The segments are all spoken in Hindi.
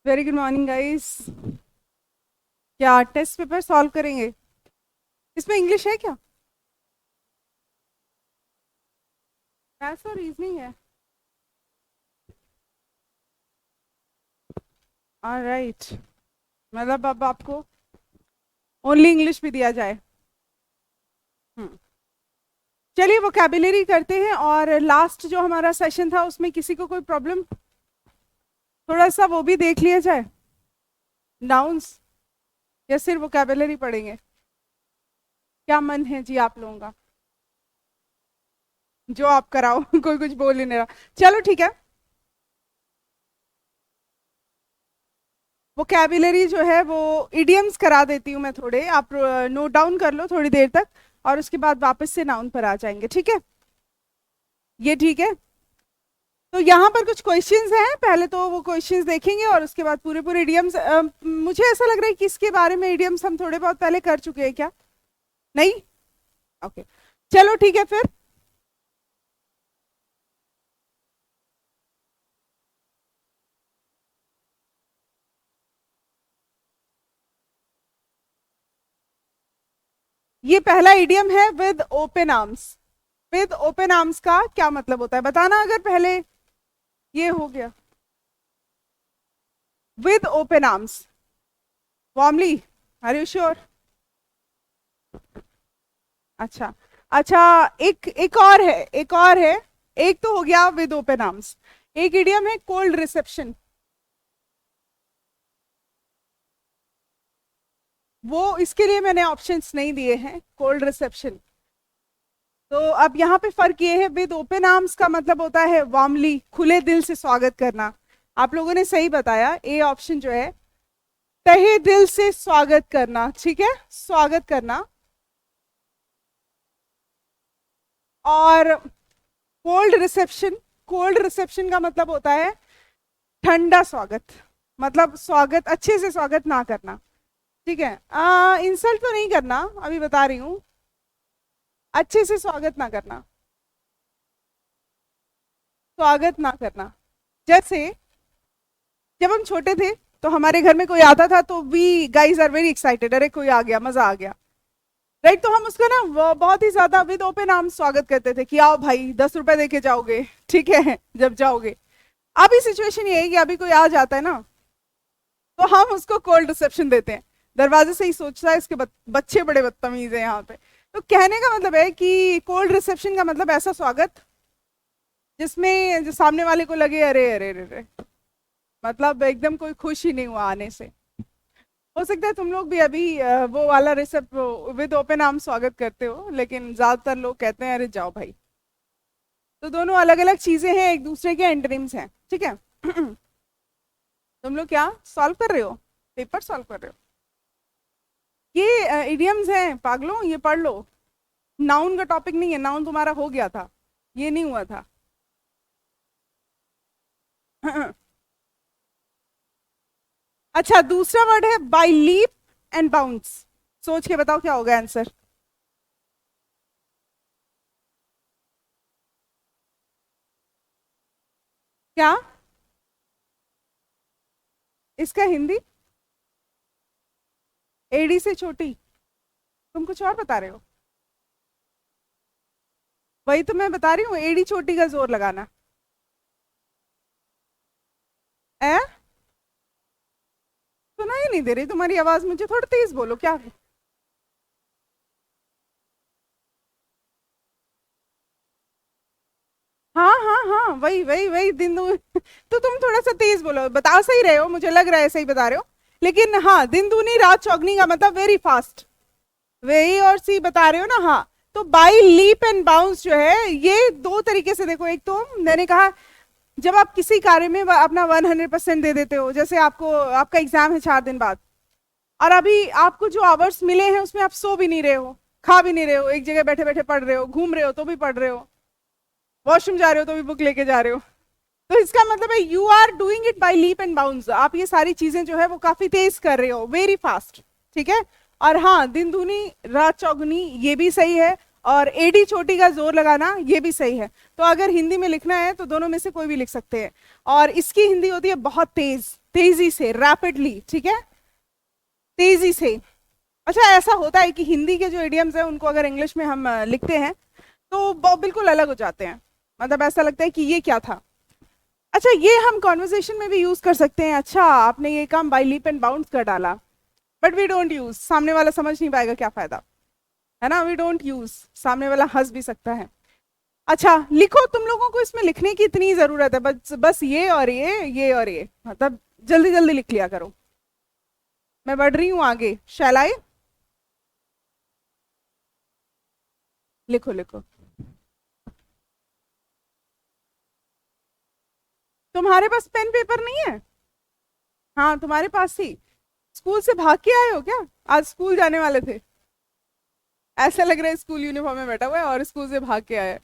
Very good morning guys. क्या टेस्ट पेपर सॉल्व करेंगे? इसमें इंग्लिश है क्या? मैथ्स और रीजनिंग है। ऑलराइट। मतलब अब आपको ओनली इंग्लिश भी दिया जाए। हम्म चलिए वोकैबुलरी करते हैं। और लास्ट जो हमारा सेशन था उसमें किसी को कोई प्रॉब्लम? थोड़ा सा वो भी देख लिया जाए। नाउन्स या सिर्फ वोकैबुलरी पढ़ेंगे? क्या मन है जी आप लोगों का? जो आप कराओ कोई कुछ बोल ही नहीं रहा। चलो ठीक है। वोकैबुलरी जो है वो इडियम्स करा देती हूँ मैं थोड़े, आप नोट डाउन कर लो थोड़ी देर तक। और उसके बाद वापस से नाउन पर आ जाएंगे, ठीक है? ये ठीक है। तो यहाँ पर कुछ क्वेश्चंस हैं, पहले तो वो क्वेश्चंस देखेंगे और उसके बाद पूरे पूरे इडियम्स। मुझे ऐसा लग रहा है कि इसके बारे में इडियम्स हम थोड़े बहुत पहले कर चुके हैं क्या? नहीं। ओके। चलो ठीक है फिर। ये पहला इडियम है, with open arms. With open arms का क्या मतलब होता है बताना, अगर पहले ये हो गया। With open arms. Warmly. Are you sure? अच्छा। अच्छा। एक एक और है, एक और है। एक तो हो गया विद ओपन आर्म्स। एक इडियम है कोल्ड रिसेप्शन। वो इसके लिए मैंने ऑप्शंस नहीं दिए हैं, कोल्ड रिसेप्शन। तो अब यहाँ पे फर्क ये है, विद ओपन आर्म्स का मतलब होता है वार्मली, खुले दिल से स्वागत करना। आप लोगों ने सही बताया, ए ऑप्शन जो है, तहे दिल से स्वागत करना, ठीक है, स्वागत करना। और कोल्ड रिसेप्शन, कोल्ड रिसेप्शन का मतलब होता है ठंडा स्वागत। मतलब स्वागत अच्छे से स्वागत ना करना। ठीक है, इंसल्ट तो नहीं करना, अभी बता रही हूँ। अच्छे से स्वागत ना करना, स्वागत ना करना। जैसे जब हम छोटे थे तो हमारे घर में कोई आता था तो we guys are very excited, अरे कोई आ गया, मजा आ गया। राइट, तो हम उसका ना बहुत ही ज्यादा विद ओपन आर्म स्वागत करते थे कि आओ भाई 10 रुपए देके जाओगे, ठीक है, जब जाओगे। अभी सिचुएशन ये है कि अभी कोई आ जाता है ना, तो हम उसको कोल्ड रिसेप्शन देते हैं। दरवाजे से ही सोचता है इसके बच्चे बड़े बदतमीज है यहाँ पे। तो कहने का मतलब है कि कोल्ड रिसेप्शन का मतलब ऐसा स्वागत जिसमें जो सामने वाले को लगे अरे अरे अरे अरे, मतलब एकदम कोई खुश ही नहीं हुआ आने से। हो सकता है तुम लोग भी अभी वो वाला रिसेप्ट विद ओपन आर्म स्वागत करते हो, लेकिन ज्यादातर लोग कहते हैं अरे जाओ भाई। तो दोनों अलग अलग चीजें हैं, एक दूसरे के एंटोनिम्स हैं, ठीक है? तुम लोग क्या सॉल्व कर रहे हो? पेपर सॉल्व कर रहे हो? ये इडियम्स हैं पागलों, ये पढ़ लो। नाउन का टॉपिक नहीं है, नाउन तुम्हारा हो गया था, ये नहीं हुआ था। अच्छा, दूसरा वर्ड है बाय लीप एंड बाउंस। सोच के बताओ क्या होगा आंसर। क्या इसका हिंदी? एडी से छोटी? तुम कुछ और बता रहे हो? वही तो मैं बता रही हूँ, एडी छोटी का जोर लगाना। है? सुना ही नहीं दे रही तुम्हारी आवाज मुझे, थोड़ा तेज बोलो क्या। हाँ हाँ हाँ, वही वही वही दिन तो तुम थोड़ा सा तेज बोलो, बता सही रहे हो, मुझे लग रहा है सही बता रहे हो। लेकिन हाँ, दिन दूनी रात चौगनी का मतलब वेरी फास्ट। वही और सी बता रहे हो ना, हाँ। तो बाई लीप एंड बाउंस जो है, ये दो तरीके से देखो। एक तो मैंने कहा, जब आप किसी कार्य में अपना 100% दे देते हो, जैसे आपको आपका एग्जाम है 4 दिन बाद, और अभी आपको जो आवर्स मिले हैं उसमें आप सो भी नहीं रहे हो, खा भी नहीं रहे हो, एक जगह बैठे बैठे पढ़ रहे हो, घूम रहे हो तो भी पढ़ रहे हो, वॉशरूम जा रहे हो तो भी बुक लेके जा रहे हो। तो इसका मतलब है you are doing it by leap and bounds, आप ये सारी चीजें जो है वो काफी तेज कर रहे हो, वेरी फास्ट। ठीक है। और हाँ, दिन दूनी रात चौगुनी, ये भी सही है। और एडी चोटी का जोर लगाना ये भी सही है। तो अगर हिंदी में लिखना है तो दोनों में से कोई भी लिख सकते हैं। और इसकी हिंदी होती है बहुत तेज, तेजी से, रैपिडली, ठीक है, तेजी से। अच्छा, ऐसा होता है कि हिंदी के जो इडियम्स हैं उनको अगर इंग्लिश में हम लिखते हैं तो बिल्कुल अलग हो जाते हैं, मतलब ऐसा लगता है कि ये क्या था। अच्छा, ये हम कॉन्वर्सेशन में भी यूज कर सकते हैं। अच्छा, आपने ये काम बाई लीप एंड बाउंड कर डाला, बट वी डोंट यूज, सामने वाला समझ नहीं पाएगा, क्या फायदा, है ना। वी डोंट यूज, सामने वाला हंस भी सकता है। अच्छा लिखो, तुम लोगों को इसमें लिखने की इतनी जरूरत है, बस बस ये और ये और ये, मतलब जल्दी जल्दी लिख लिया करो। मैं बढ़ रही हूँ आगे, शैल आई, लिखो लिखो। तुम्हारे पास पेन पेपर नहीं है? हाँ, तुम्हारे पास ही। स्कूल से भाग के आए हो क्या? आज स्कूल जाने वाले थे? ऐसा लग रहा है स्कूल यूनिफॉर्म में बैठा हुआ है और स्कूल से भाग के आया है।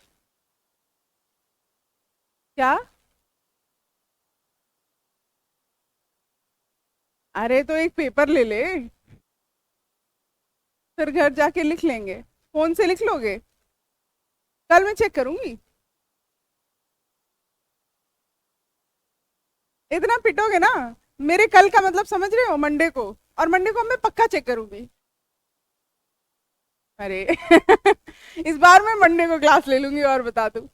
क्या? अरे तो एक पेपर ले ले, फिर घर जाके लिख लेंगे। फोन से लिख लोगे? कल मैं चेक करूंगी। इतना पिटोगे ना, मेरे कल का मतलब समझ रहे हो, मंडे को। और मंडे को मैं पक्का चेक करूंगी। अरे इस बार मैं मंडे को क्लास ले लूंगी और बता दूं।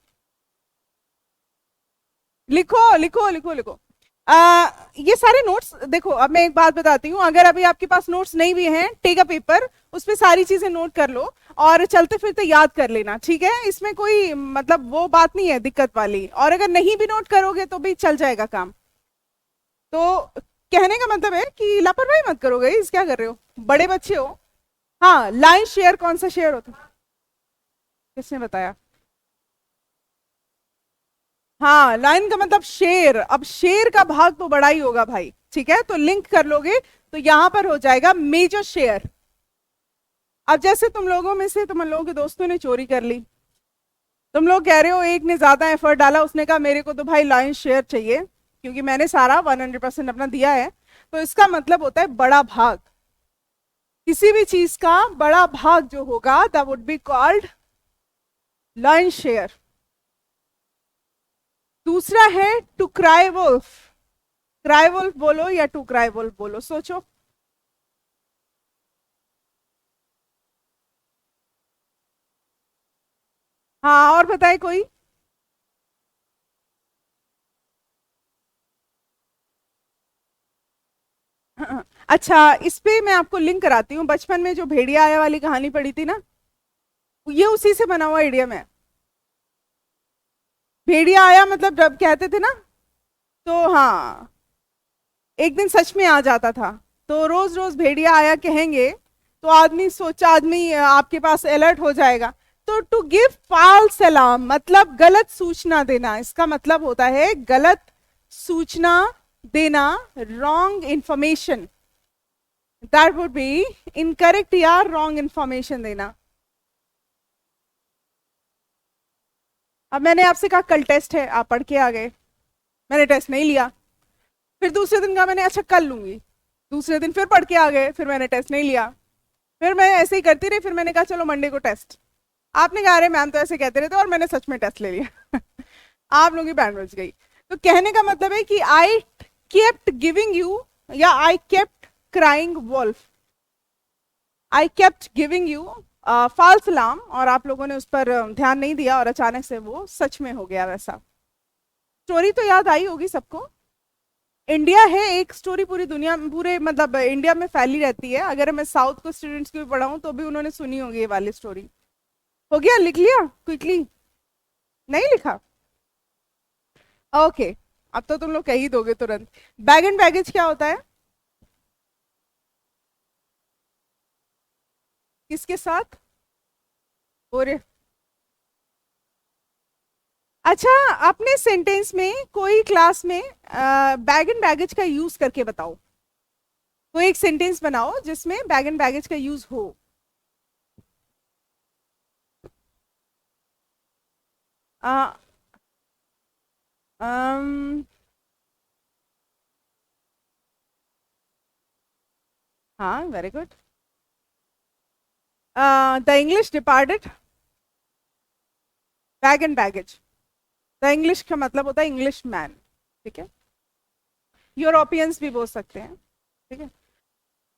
लिखो लिखो लिखो लिखो। ये सारे नोट्स देखो, अब मैं एक बात बताती हूँ, अगर अभी आपके पास नोट्स नहीं भी हैं, टेक अ पेपर, उस पे सारी चीजें नोट कर लो और चलते फिरते याद कर लेना, ठीक है। इसमें कोई मतलब वो बात नहीं है दिक्कत वाली, और अगर नहीं भी नोट करोगे तो भी चल जाएगा काम। तो कहने का मतलब है कि लापरवाही मत करोगे, इस क्या कर रहे हो, बड़े बच्चे हो। हाँ, लाइन शेयर कौन सा शेयर होता है? किसने बताया? हाँ, लाइन का मतलब शेर, अब शेर का भाग तो बड़ा ही होगा भाई, ठीक है, तो लिंक कर लोगे तो यहां पर हो जाएगा मेजर शेयर। अब जैसे तुम लोगों के दोस्तों ने चोरी कर ली, तुम लोग कह रहे हो एक ने ज्यादा एफर्ट डाला, उसने कहा मेरे को तो भाई लाइन शेयर चाहिए क्योंकि मैंने सारा 100% अपना दिया है। तो इसका मतलब होता है बड़ा भाग, किसी भी चीज का बड़ा भाग जो होगा that would be called line share. दूसरा है to cry wolf. Cry wolf बोलो या टू क्राई वुल्फ बोलो, सोचो। हाँ, और बताए कोई? अच्छा, इस पे मैं आपको लिंक कराती हूँ, बचपन में जो भेड़िया आया वाली कहानी पढ़ी थी ना, ये उसी से बना हुआ इडियम है। भेड़िया आया मतलब जब कहते थे ना, तो हाँ, एक दिन सच में आ जाता था। तो रोज रोज भेड़िया आया कहेंगे तो आदमी सोचा, आदमी आपके पास अलर्ट हो जाएगा। तो टू गिव फॉल्स अलार्म मतलब गलत सूचना देना, इसका मतलब होता है गलत सूचना देना, wrong information, that would be incorrect या रॉन्ग इंफॉर्मेशन देना। अब मैंने आपसे कहा कल टेस्ट है, आप पढ़ के आ गए, मैंने टेस्ट नहीं लिया। फिर दूसरे दिन कहा मैंने अच्छा कल लूंगी, दूसरे दिन फिर पढ़ के आ गए, फिर मैंने टेस्ट नहीं लिया। फिर मैं ऐसे ही करती रही, फिर मैंने कहा चलो मंडे को टेस्ट। आपने कहा अरे मैम तो ऐसे कहते रहते, और मैंने सच में टेस्ट ले लिया। आप लोगों की बैंड बज गई। तो कहने का मतलब है कि आई केप्ट गिविंग यू, या I kept crying wolf, I kept giving you false alarm, और आप लोगों ने उस पर ध्यान नहीं दिया और अचानक से वो सच में हो गया वैसा। स्टोरी तो याद आई होगी सबको। इंडिया है एक स्टोरी, पूरी दुनिया में, पूरे मतलब इंडिया में फैली रहती है। अगर मैं साउथ को स्टूडेंट्स को भी पढ़ाऊं तो भी उन्होंने सुनी होगी ये वाली स्टोरी। हो गया, लिख लिया क्विकली? नहीं लिखा? ओके, अब तो तुम लोग कह ही दोगे तुरंत। बैग एंड बैगेज क्या होता है? किसके साथ? और अच्छा, अपने सेंटेंस में कोई क्लास में बैग एंड बैगेज का यूज करके बताओ। कोई एक सेंटेंस बनाओ जिसमें बैग एंड बैगेज का यूज हो। आ, अम, हाँ, very good. The English departed. Bag and baggage, the English का मतलब होता है इंग्लिश मैन, ठीक है, यूरोपियंस भी बोल सकते हैं, ठीक है।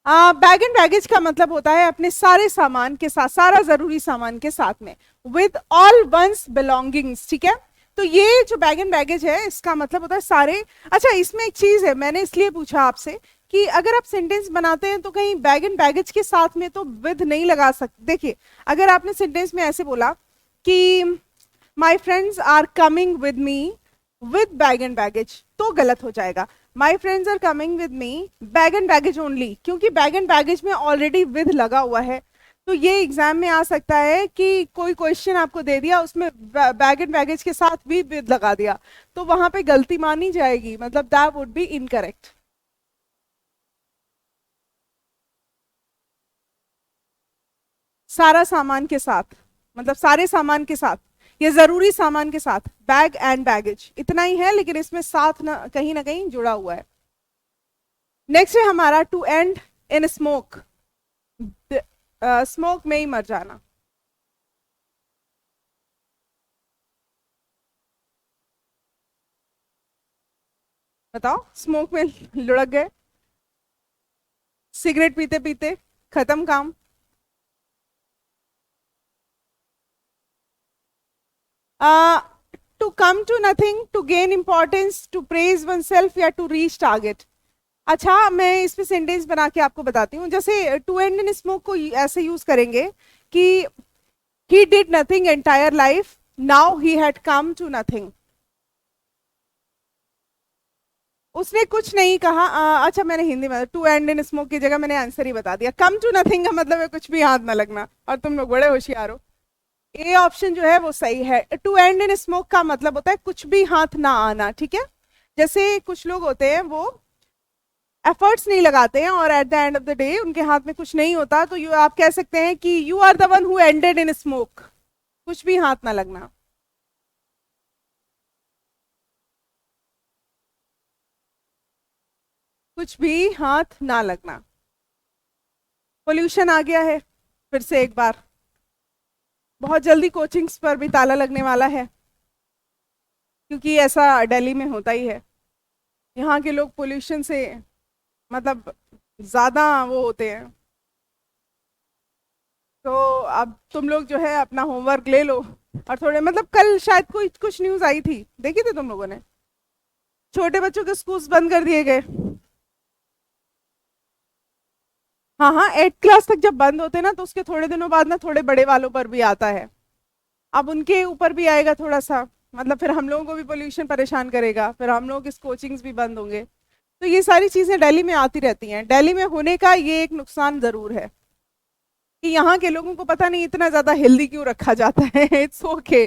बैग एंड बैगेज का मतलब होता है अपने सारे सामान के साथ, सारा जरूरी सामान के साथ में, विद ऑल वंस बिलोंगिंग्स, ठीक है। तो ये जो बैग एंड बैगेज है इसका मतलब होता है सारे। अच्छा, इसमें एक चीज है, मैंने इसलिए पूछा आपसे कि अगर आप सेंटेंस बनाते हैं तो कहीं बैग एंड बैगेज के साथ में तो विद नहीं लगा सकते। देखिए, अगर आपने सेंटेंस में ऐसे बोला कि my friends are coming with me with bag and baggage, तो गलत हो जाएगा। My friends are coming with me bag and baggage only, क्योंकि बैग एंड बैगेज में ऑलरेडी विद लगा हुआ है। तो ये एग्जाम में आ सकता है कि कोई क्वेश्चन आपको दे दिया, उसमें बैग एंड बैगेज के साथ भी विद लगा दिया, तो वहां पे गलती मानी जाएगी, मतलब दैट वुड बी इनकरेक्ट। सारा सामान के साथ, मतलब सारे सामान के साथ, ये जरूरी सामान के साथ, बैग एंड बैगेज इतना ही है, लेकिन इसमें साथ ना कहीं जुड़ा हुआ है। नेक्स्ट है हमारा to end in smoke, smoke में ही मर जाना। बताओ, स्मोक में लुढ़क गए, सिगरेट पीते पीते खत्म काम। To come to nothing, to gain importance, to praise oneself, या टू रीच टारगेट। अच्छा, मैं इस पे सेंटेंस बना के आपको बताती हूँ। जैसे टू एंड इन स्मोक को ऐसे यूज करेंगे कि he did nothing entire life, now he had come to nothing. उसने कुछ नहीं कहा। अच्छा, मैंने हिंदी में टू एंड इन स्मोक की जगह मैंने आंसर ही बता दिया। कम टू नथिंग का मतलब है कुछ भी हाथ ना लगना, और तुम लोग बड़े होशियार हो। ए ऑप्शन जो है वो सही है। टू एंड इन स्मोक का मतलब होता है कुछ भी हाथ ना आना, ठीक है। जैसे कुछ लोग होते हैं वो एफर्ट्स नहीं लगाते हैं और at the end of the day उनके हाथ में कुछ नहीं होता, तो यू आप कह सकते हैं कि you are the one who ended in smoke, कुछ भी हाथ ना लगना। कुछ भी हाथ ना लगना। पोल्यूशन आ गया है फिर से एक बार, बहुत जल्दी कोचिंग्स पर भी ताला लगने वाला है, क्योंकि ऐसा दिल्ली में होता ही है। यहाँ के लोग पोल्यूशन से मतलब ज्यादा वो होते हैं। तो अब तुम लोग जो है अपना होमवर्क ले लो, और थोड़े मतलब कल शायद कोई कुछ न्यूज आई थी, देखी थी तुम लोगों ने, छोटे बच्चों के स्कूल्स बंद कर दिए गए। हाँ हाँ, 8 क्लास तक जब बंद होते हैं ना, तो उसके थोड़े दिनों बाद ना थोड़े बड़े वालों पर भी आता है। अब उनके ऊपर भी आएगा थोड़ा सा, मतलब फिर हम लोगों को भी पोल्यूशन परेशान करेगा, फिर हम लोगों की कोचिंग्स भी बंद होंगे। तो ये सारी चीजें दिल्ली में आती रहती हैं। दिल्ली में होने का ये एक नुकसान जरूर है कि यहाँ के लोगों को पता नहीं इतना ज्यादा हेल्दी क्यों रखा जाता है। It's okay.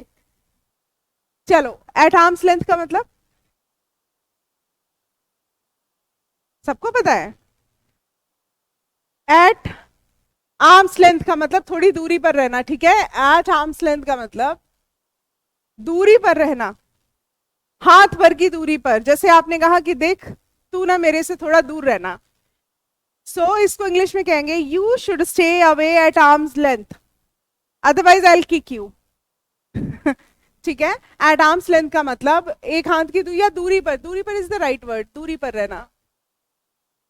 चलो, एट आर्म्स लेंथ का मतलब सबको पता है। एट आर्म्स लेंथ का मतलब थोड़ी दूरी पर रहना, ठीक है। एट आर्म्स लेंथ का मतलब दूरी पर रहना, हाथ भर की दूरी पर। जैसे आपने कहा कि देख तू ना मेरे से थोड़ा दूर रहना, सो इसको इंग्लिश में कहेंगे you should stay away at arms length, otherwise I will kick you. ठीक है। एट आर्म्स लेंथ का मतलब एक हाथ की दूरी, या दूरी पर, दूरी पर इज द राइट वर्ड, दूरी पर रहना।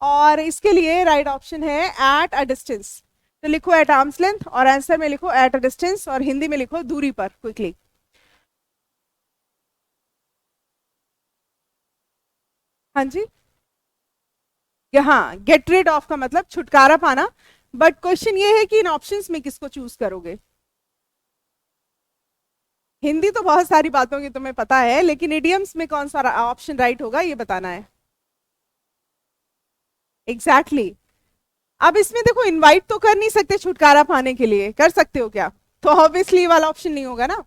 और इसके लिए राइट ऑप्शन है एट अ डिस्टेंस। तो लिखो एट आर्म्स लेंथ, और आंसर में लिखो एट अ डिस्टेंस, और हिंदी में लिखो दूरी पर, क्विकली। हाँ जी। यहाँ गेट रिड ऑफ का मतलब छुटकारा पाना, बट क्वेश्चन ये है कि इन ऑप्शंस में किसको चूज करोगे। हिंदी तो बहुत सारी बातों की तुम्हें पता है, लेकिन इडियम्स में कौन सा ऑप्शन राइट होगा ये बताना है। Exactly exactly. अब इसमें देखो, इनवाइट तो कर नहीं सकते छुटकारा पाने के लिए, कर सकते हो क्या? तो ऑब्वियसली वाला ऑप्शन नहीं होगा ना।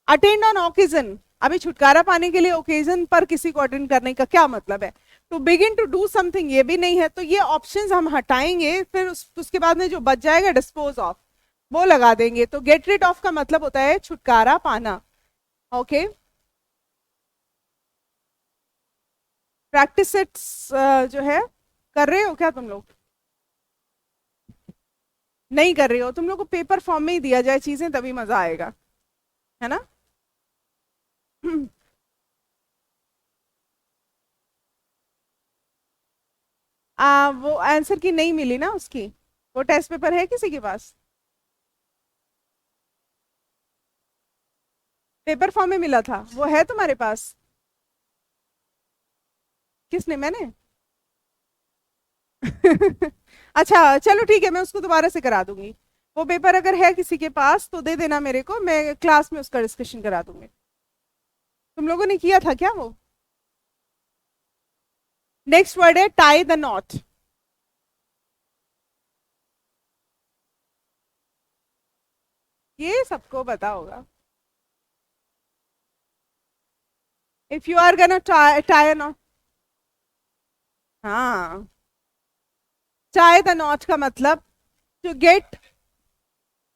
अटेंड ऑन ओकेजन, अभी छुटकारा पाने के लिए ओकेजन पर किसी को अटेंड करने का क्या मतलब है? To begin to do something, ये भी नहीं है, तो ये ऑप्शंस हम हटाएंगे, फिर उसके बाद में जो बच जाएगा डिस्पोज ऑफ, वो लगा देंगे। तो गेट रिड ऑफ का मतलब होता है छुटकारा पाना। ओके, प्रैक्टिस सेट्स जो है कर रहे हो क्या तुम लोग? नहीं कर रहे हो? तुम लोग को पेपर फॉर्म में ही दिया जाए चीजें, तभी मजा आएगा, है ना। वो आंसर की नहीं मिली ना उसकी, वो टेस्ट पेपर है किसी के पास? पेपर फॉर्म में मिला था, वो है तुम्हारे पास? किसने, मैंने? अच्छा चलो ठीक है, मैं उसको दोबारा से करा दूंगी। वो पेपर अगर है किसी के पास तो दे देना मेरे को, मैं क्लास में उसका डिस्कशन करा दूंगी। तुम लोगों ने किया था क्या वो? नेक्स्ट वर्ड है टाई द नॉट। ये सबको पता होगा। If you are gonna tie a knot, हाँ, टाई द नॉट का मतलब टू गेट,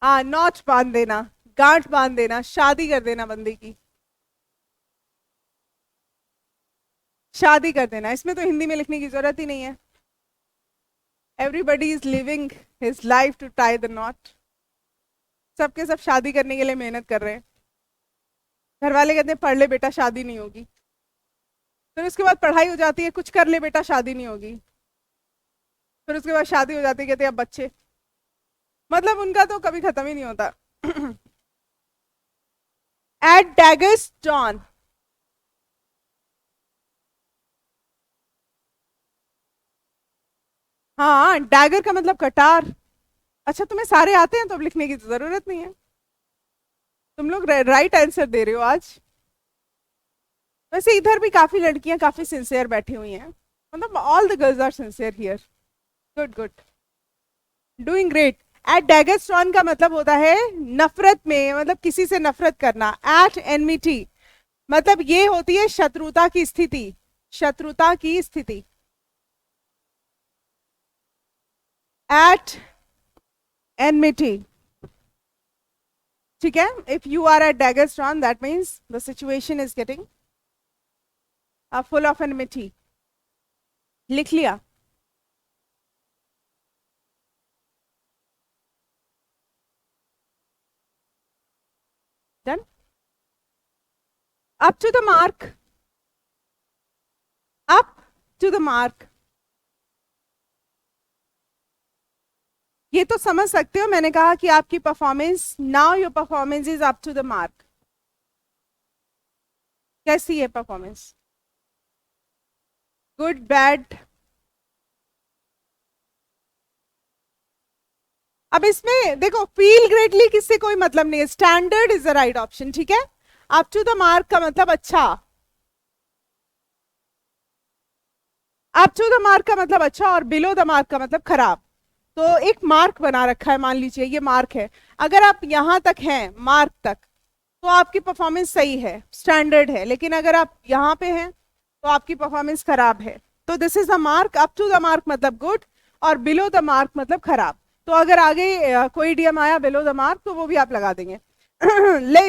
नॉट बांध देना, गांठ बांध देना, शादी कर देना बंदे की, शादी कर देना। इसमें तो हिंदी में लिखने की जरूरत ही नहीं है। Everybody is living his life to tie the knot. सबके सब शादी करने के लिए मेहनत कर रहे हैं। घर वाले कहते हैं पढ़ ले बेटा शादी नहीं होगी, फिर उसके बाद पढ़ाई हो जाती है, कुछ कर ले बेटा शादी नहीं होगी, फिर उसके बाद शादी हो जाती है, कहते हैं अब बच्चे। मतलब उनका तो कभी खत्म ही नहीं होता। एट डैगर्स डॉन, हाँ डैगर का मतलब कटार। अच्छा तुम्हें सारे आते हैं तो अब लिखने की तो जरूरत नहीं है, तुम लोग राइट आंसर दे रहे हो आज। वैसे इधर भी काफी लड़कियां काफी सिंसियर बैठी हुई हैं, मतलब all the girls are sincere here. Good good, doing great. At डैगस्ट्रॉन का मतलब होता है नफरत में, मतलब किसी से नफरत करना। एट एनमिटी मतलब ये होती है शत्रुता की स्थिति, शत्रुता की स्थिति। एट एनमिटी, ठीक है। If you are at daggers drawn that means the situation is getting full of enmity. लिख लिया? Done. Up to the mark, up to the mark, ये तो समझ सकते हो। मैंने कहा कि आपकी performance, now your performance is up to the mark. कैसी है परफॉर्मेंस? Good, bad? अब इसमें देखो, फील ग्रेटली किससे कोई मतलब नहीं है, standard is the right option, ठीक है। अप टू द मार्क का मतलब अच्छा, अप टू द मार्क का मतलब अच्छा, और बिलो द मार्क का मतलब खराब। तो एक मार्क बना रखा है, मान लीजिए ये मार्क है, अगर आप यहां तक हैं मार्क तक तो आपकी परफॉर्मेंस सही है, स्टैंडर्ड है। लेकिन अगर आप यहां पे हैं तो आपकी परफॉर्मेंस खराब है। तो this is the mark, up to the mark मतलब गुड, और बिलो द मार्क मतलब खराब। तो अगर आगे कोई इडियम आया बिलो द मार्क तो वो भी आप लगा देंगे।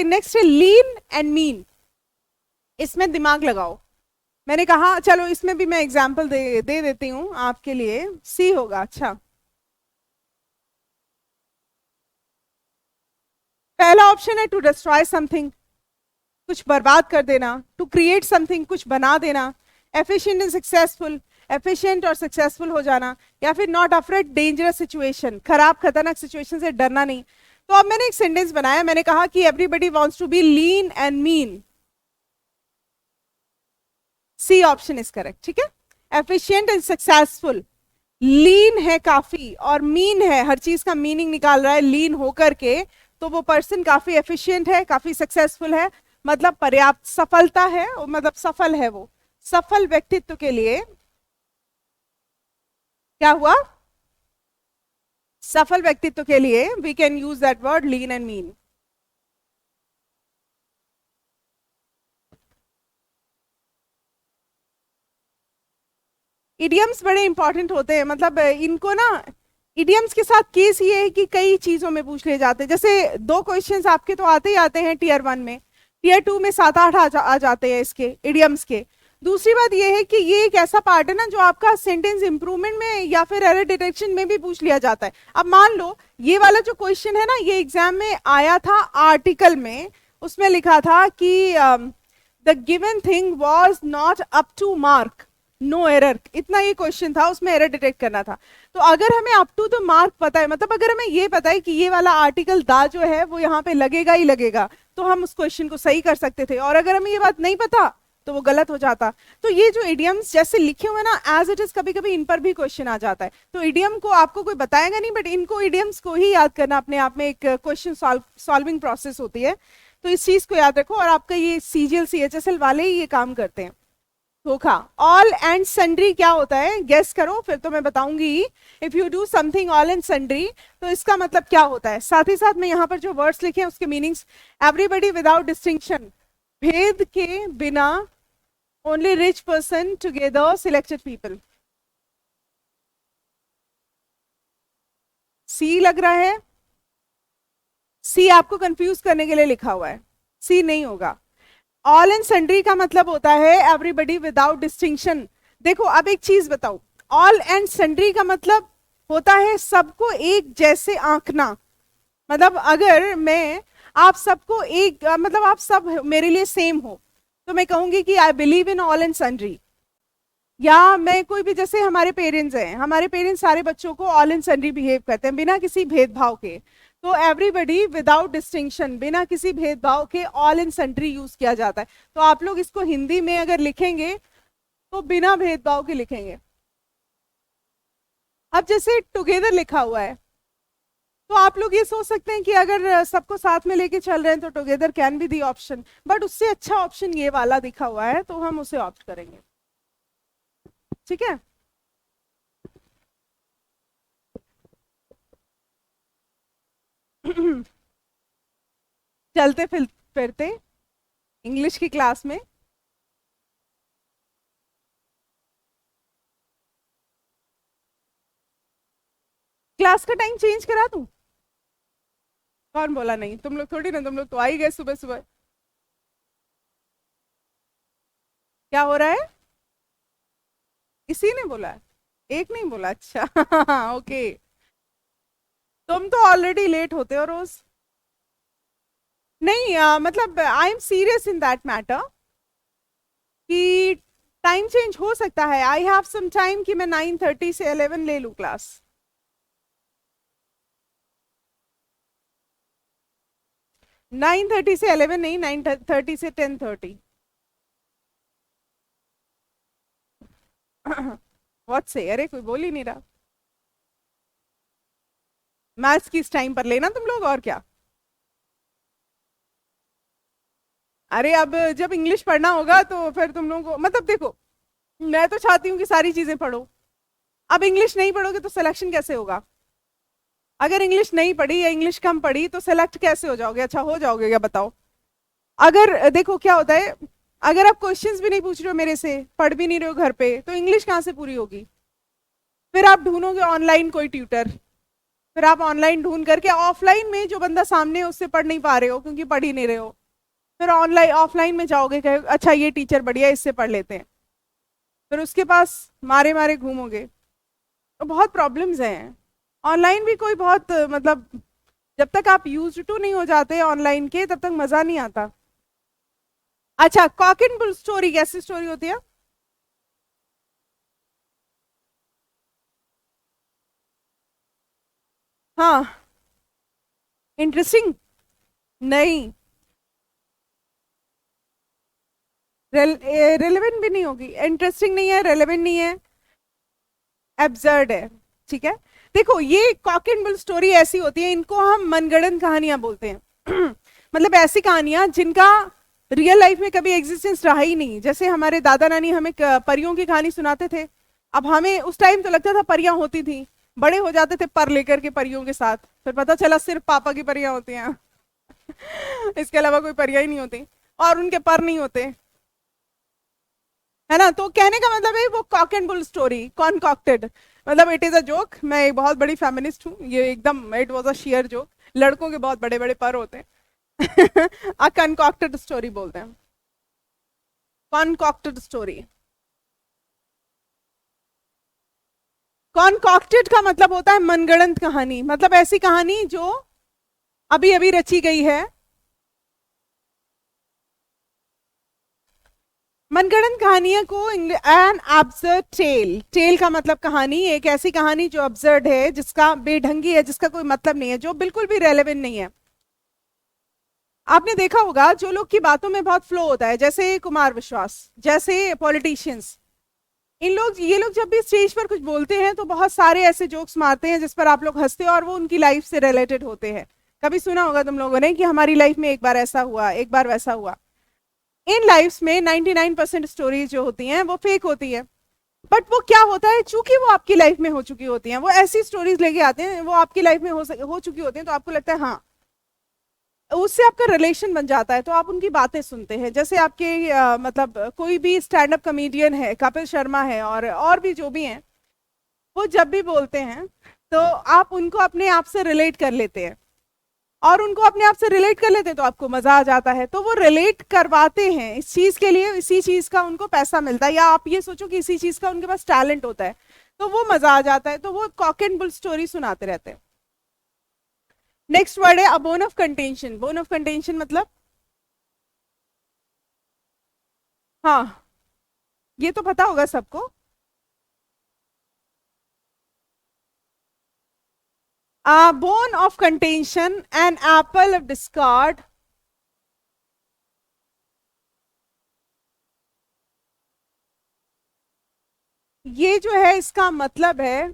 नेक्स्ट है लीन एंड मीन। इसमें दिमाग लगाओ। मैंने कहा चलो इसमें भी मैं एग्जाम्पल दे देती हूँ आपके लिए, सी होगा। अच्छा, पहला ऑप्शन है टू डिस्ट्रॉय समथिंग, कुछ बर्बाद कर देना। टू क्रिएट समथिंग, कुछ बना देना। एफिशिएंट एंड सक्सेसफुल, एफिशिएंट और सक्सेसफुल हो जाना। या फिर नॉट अफ्रेड डेंजरस सिचुएशन, खराब खतरनाक सिचुएशन से डरना नहीं। तो अब मैंने एक सेंटेंस बनाया, मैंने कहा कि everybody wants to be lean and mean. C option is correct, ठीक है। एफिशिएंट एंड सक्सेसफुल, लीन है काफी और मीन है, हर चीज का मीनिंग निकाल रहा है लीन होकर के। तो वो पर्सन काफी एफिशिएंट है, काफी सक्सेसफुल है, मतलब पर्याप्त सफलता है, मतलब सफल है वो। सफल व्यक्तित्व के लिए क्या हुआ? सफल व्यक्तित्व के लिए we can use that word lean and mean. Idioms बड़े इंपॉर्टेंट होते हैं, मतलब इनको ना, इडियम्स के साथ केस ये है कि कई चीजों में पूछ लिए जाते हैं। जैसे दो क्वेश्चंस आपके तो आते ही आते हैं टीयर 1 में, टीयर 2 में 7-8 आ जाते हैं इसके इडियम्स के। दूसरी बात ये है कि ये एक ऐसा पार्ट है ना जो आपका सेंटेंस इंप्रूवमेंट में या फिर एरर डिटेक्शन में भी पूछ लिया जाता है। अब मान लो ये वाला जो क्वेश्चन है ना, ये एग्जाम में आया था आर्टिकल में, उसमें लिखा था कि the given thing was not up to mark, no error, इतना ये क्वेश्चन था, उसमें एरर डिटेक्ट करना था। तो अगर हमें अप टू द मार्क पता है, मतलब अगर हमें ये पता है कि ये वाला आर्टिकल दा जो है वो यहाँ पे लगेगा ही लगेगा, तो हम उस क्वेश्चन को सही कर सकते थे। और अगर हमें ये बात नहीं पता तो वो गलत हो जाता। तो ये जो इडियम्स जैसे लिखे हुए ना एज इट इज, कभी कभी इन पर भी क्वेश्चन आ जाता है। तो इडियम को आपको कोई बताएगा नहीं, बट इनको इडियम्स को ही याद करना अपने आप में एक क्वेश्चन सॉल्विंग प्रोसेस होती है। तो इस चीज को याद रखो, और आपका ये सीजीएल सीएचएसएल वाले ही ये काम करते हैं। धोखा, ऑल एंड सन्ड्री क्या होता है, गेस करो, फिर तो मैं बताऊंगी। If you do something all and sundry, तो इसका मतलब क्या होता है। साथ ही साथ मैं यहाँ पर जो वर्ड्स लिखे हैं उसके मीनिंग्स, एवरीबडी विदाउट डिस्टिंक्शन, भेद के बिना, only rich person together, selected people. सी लग रहा है, सी आपको कंफ्यूज करने के लिए लिखा हुआ है, सी नहीं होगा। ऑल एंड सन्ड्री का मतलब होता है एवरीबडी विदाउट डिस्टिंक्शन। देखो अब एक चीज बताओ, ऑल एंड सन्ड्री का मतलब होता है सबको एक जैसे आंकना। मतलब अगर मैं आप सबको एक, मतलब आप सब मेरे लिए सेम हो, तो मैं कहूंगी कि I believe in all and sundry. या मैं कोई भी, जैसे हमारे पेरेंट्स हैं, हमारे पेरेंट्स सारे बच्चों को ऑल एंड सन्ड्री बिहेव करते हैं बिना किसी भेदभाव के। तो एवरीबडी विदाउट डिस्टिंक्शन, बिना किसी भेदभाव के ऑल एंड सन्ड्री यूज किया जाता है। तो आप लोग इसको हिंदी में अगर लिखेंगे तो बिना भेदभाव के लिखेंगे। अब जैसे टुगेदर लिखा हुआ है, तो आप लोग ये सोच सकते हैं कि अगर सबको साथ में लेके चल रहे हैं तो together can be the option, but उससे अच्छा ऑप्शन ये वाला दिखा हुआ है, तो हम उसे ऑप्ट करेंगे। ठीक है, चलते फिरते इंग्लिश की क्लास में। क्लास का टाइम चेंज करा दूं? कौन बोला नहीं? तुम लोग थोड़ी ना, तुम लोग तो आ ही गए सुबह सुबह। क्या हो रहा है? इसी ने बोला है, एक नहीं बोला, अच्छा। ओके, तुम तो ऑलरेडी लेट होते हो रोज। नहीं मतलब I am serious in that matter कि टाइम चेंज हो सकता है। आई हैव सम टाइम कि मैं 9:30 से 11 ले लूं क्लास। 9:30 से 11 नहीं, 9:30 से 10:30। बहुत से, अरे कोई बोल ही नहीं रहा। मैथ्स किस टाइम पर लेना तुम लोग, और क्या। अरे अब जब इंग्लिश पढ़ना होगा तो फिर तुम लोगों को, मतलब देखो, मैं तो चाहती हूँ कि सारी चीजें पढ़ो। अब इंग्लिश नहीं पढ़ोगे तो सिलेक्शन कैसे होगा? अगर इंग्लिश नहीं पढ़ी या इंग्लिश कम पढ़ी तो सेलेक्ट कैसे हो जाओगे? अच्छा हो जाओगे क्या, बताओ। अगर देखो क्या होता है, अगर आप क्वेश्चंस भी नहीं पूछ रहे हो मेरे से, पढ़ भी नहीं रहे हो घर पे, तो इंग्लिश कहाँ से पूरी होगी? फिर आप ढूंढोगे ऑनलाइन कोई ट्यूटर, फिर आप ऑनलाइन ढूंढ करके, ऑफलाइन में जो बंदा सामने है उससे पढ़ नहीं पा रहे हो क्योंकि पढ़ ही नहीं रहे हो, फिर ऑनलाइन ऑफलाइन में जाओगे, कहे अच्छा ये टीचर बढ़िया, इससे पढ़ लेते हैं, फिर उसके पास मारे मारे घूमोगे। तो बहुत प्रॉब्लम्स हैं। ऑनलाइन भी कोई बहुत मतलब, जब तक आप यूज टू नहीं हो जाते ऑनलाइन के, तब तक मजा नहीं आता। अच्छा, कॉक एंड बुल स्टोरी कैसी स्टोरी होती है? हाँ, इंटरेस्टिंग नहीं, रेलेवेंट भी नहीं होगी, इंटरेस्टिंग नहीं है, रेलेवेंट नहीं है, एब्सर्ड है। ठीक है, देखो ये कॉक एंड बुल स्टोरी ऐसी होती है, इनको हम मनगढ़ंत कहानियां बोलते हैं। मतलब ऐसी कहानियां जिनका रियल लाइफ में कभी एग्जिस्टेंस रहा ही नहीं। जैसे हमारे दादा नानी हमें परियों की कहानी सुनाते थे, अब हमें उस टाइम तो लगता था परियां होती थी, बड़े हो जाते थे पर लेकर के परियों के साथ, फिर पता चला सिर्फ पापा की परियां होती हैं। इसके अलावा कोई परियां ही नहीं होती, और उनके पर नहीं होते, है ना। तो कहने का मतलब है वो cock and bull story, concocted, मतलब इट इज अ जोक। मैं एक बहुत बड़ी फेमिनिस्ट हूँ, ये एकदम it was a share joke. लड़कों के बहुत बड़े बड़े पर होते हैं। अ कॉन्कॉक्टेड स्टोरी बोलते हैं, कॉन्कॉक्टेड स्टोरी। कॉन्कॉक्टेड का मतलब होता है मनगढ़ंत कहानी, मतलब ऐसी कहानी जो अभी अभी रची गई है। मनगढ़ंत कहानियां को एन एब्सर्ड टेल, टेल का मतलब कहानी, एक ऐसी कहानी जो अब्सर्ड है, जिसका बेढंगी है, जिसका कोई मतलब नहीं है, जो बिल्कुल भी रेलेवेंट नहीं है। आपने देखा होगा जो लोग की बातों में बहुत फ्लो होता है, जैसे कुमार विश्वास, जैसे पॉलिटिशियंस, इन लोग, ये लोग जब भी स्टेज पर कुछ बोलते हैं तो बहुत सारे ऐसे जोक्स मारते हैं जिस पर आप लोग हंसते हो और वो उनकी लाइफ से रिलेटेड होते हैं। कभी सुना होगा तुम लोगों ने कि हमारी लाइफ में एक बार ऐसा हुआ, एक बार वैसा हुआ। इन लाइफ्स में 99% स्टोरीज जो होती हैं वो फेक होती है, बट वो क्या होता है, चूंकि वो आपकी लाइफ में हो चुकी होती हैं, वो ऐसी स्टोरीज लेके आते हैं, वो आपकी लाइफ में हो चुकी होती हैं, तो आपको लगता है हाँ, उससे आपका रिलेशन बन जाता है, तो आप उनकी बातें सुनते हैं। जैसे आपके मतलब कोई भी स्टैंड अप कॉमेडियन है, कपिल शर्मा है, और भी जो भी हैं, वो जब भी बोलते हैं तो आप उनको अपने आप से रिलेट कर लेते हैं, और उनको अपने आप से रिलेट कर लेते हैं तो आपको मजा आ जाता है, तो वो रिलेट करवाते हैं इस चीज के लिए, इसी चीज का उनको पैसा मिलता है, या आप ये सोचो कि इसी चीज का उनके पास टैलेंट होता है, तो वो मजा आ जाता है, तो वो कॉक एंड बुल स्टोरी सुनाते रहते हैं। नेक्स्ट वर्ड है a bone of contention. Bone of contention मतलब, हाँ, ये तो पता होगा सबको। Bone of contention, an apple of discord, ये जो है इसका मतलब है,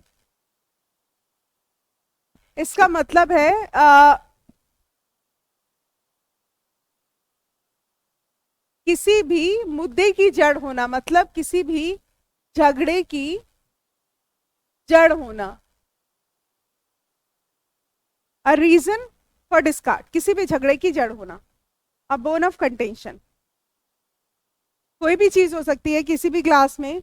इसका मतलब है किसी भी मुद्दे की जड़ होना, मतलब किसी भी झगड़े की जड़ होना। अ रीजन फॉर डिस्कार्ड, किसी भी झगड़े की जड़ होना। अ बोन ऑफ कंटेंशन, कोई भी चीज हो सकती है किसी भी क्लास में।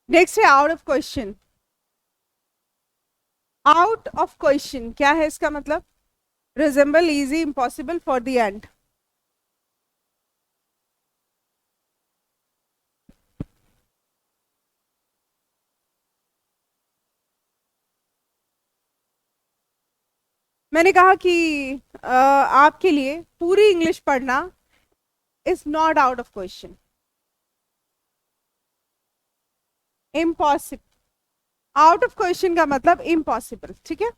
नेक्स्ट है out of question. Out of question क्या है इसका मतलब? Resemble, easy, impossible, for the end. मैंने कहा कि आपके लिए पूरी इंग्लिश पढ़ना is not out of question. Impossible, out of question का मतलब इम्पॉसिबल, ठीक है।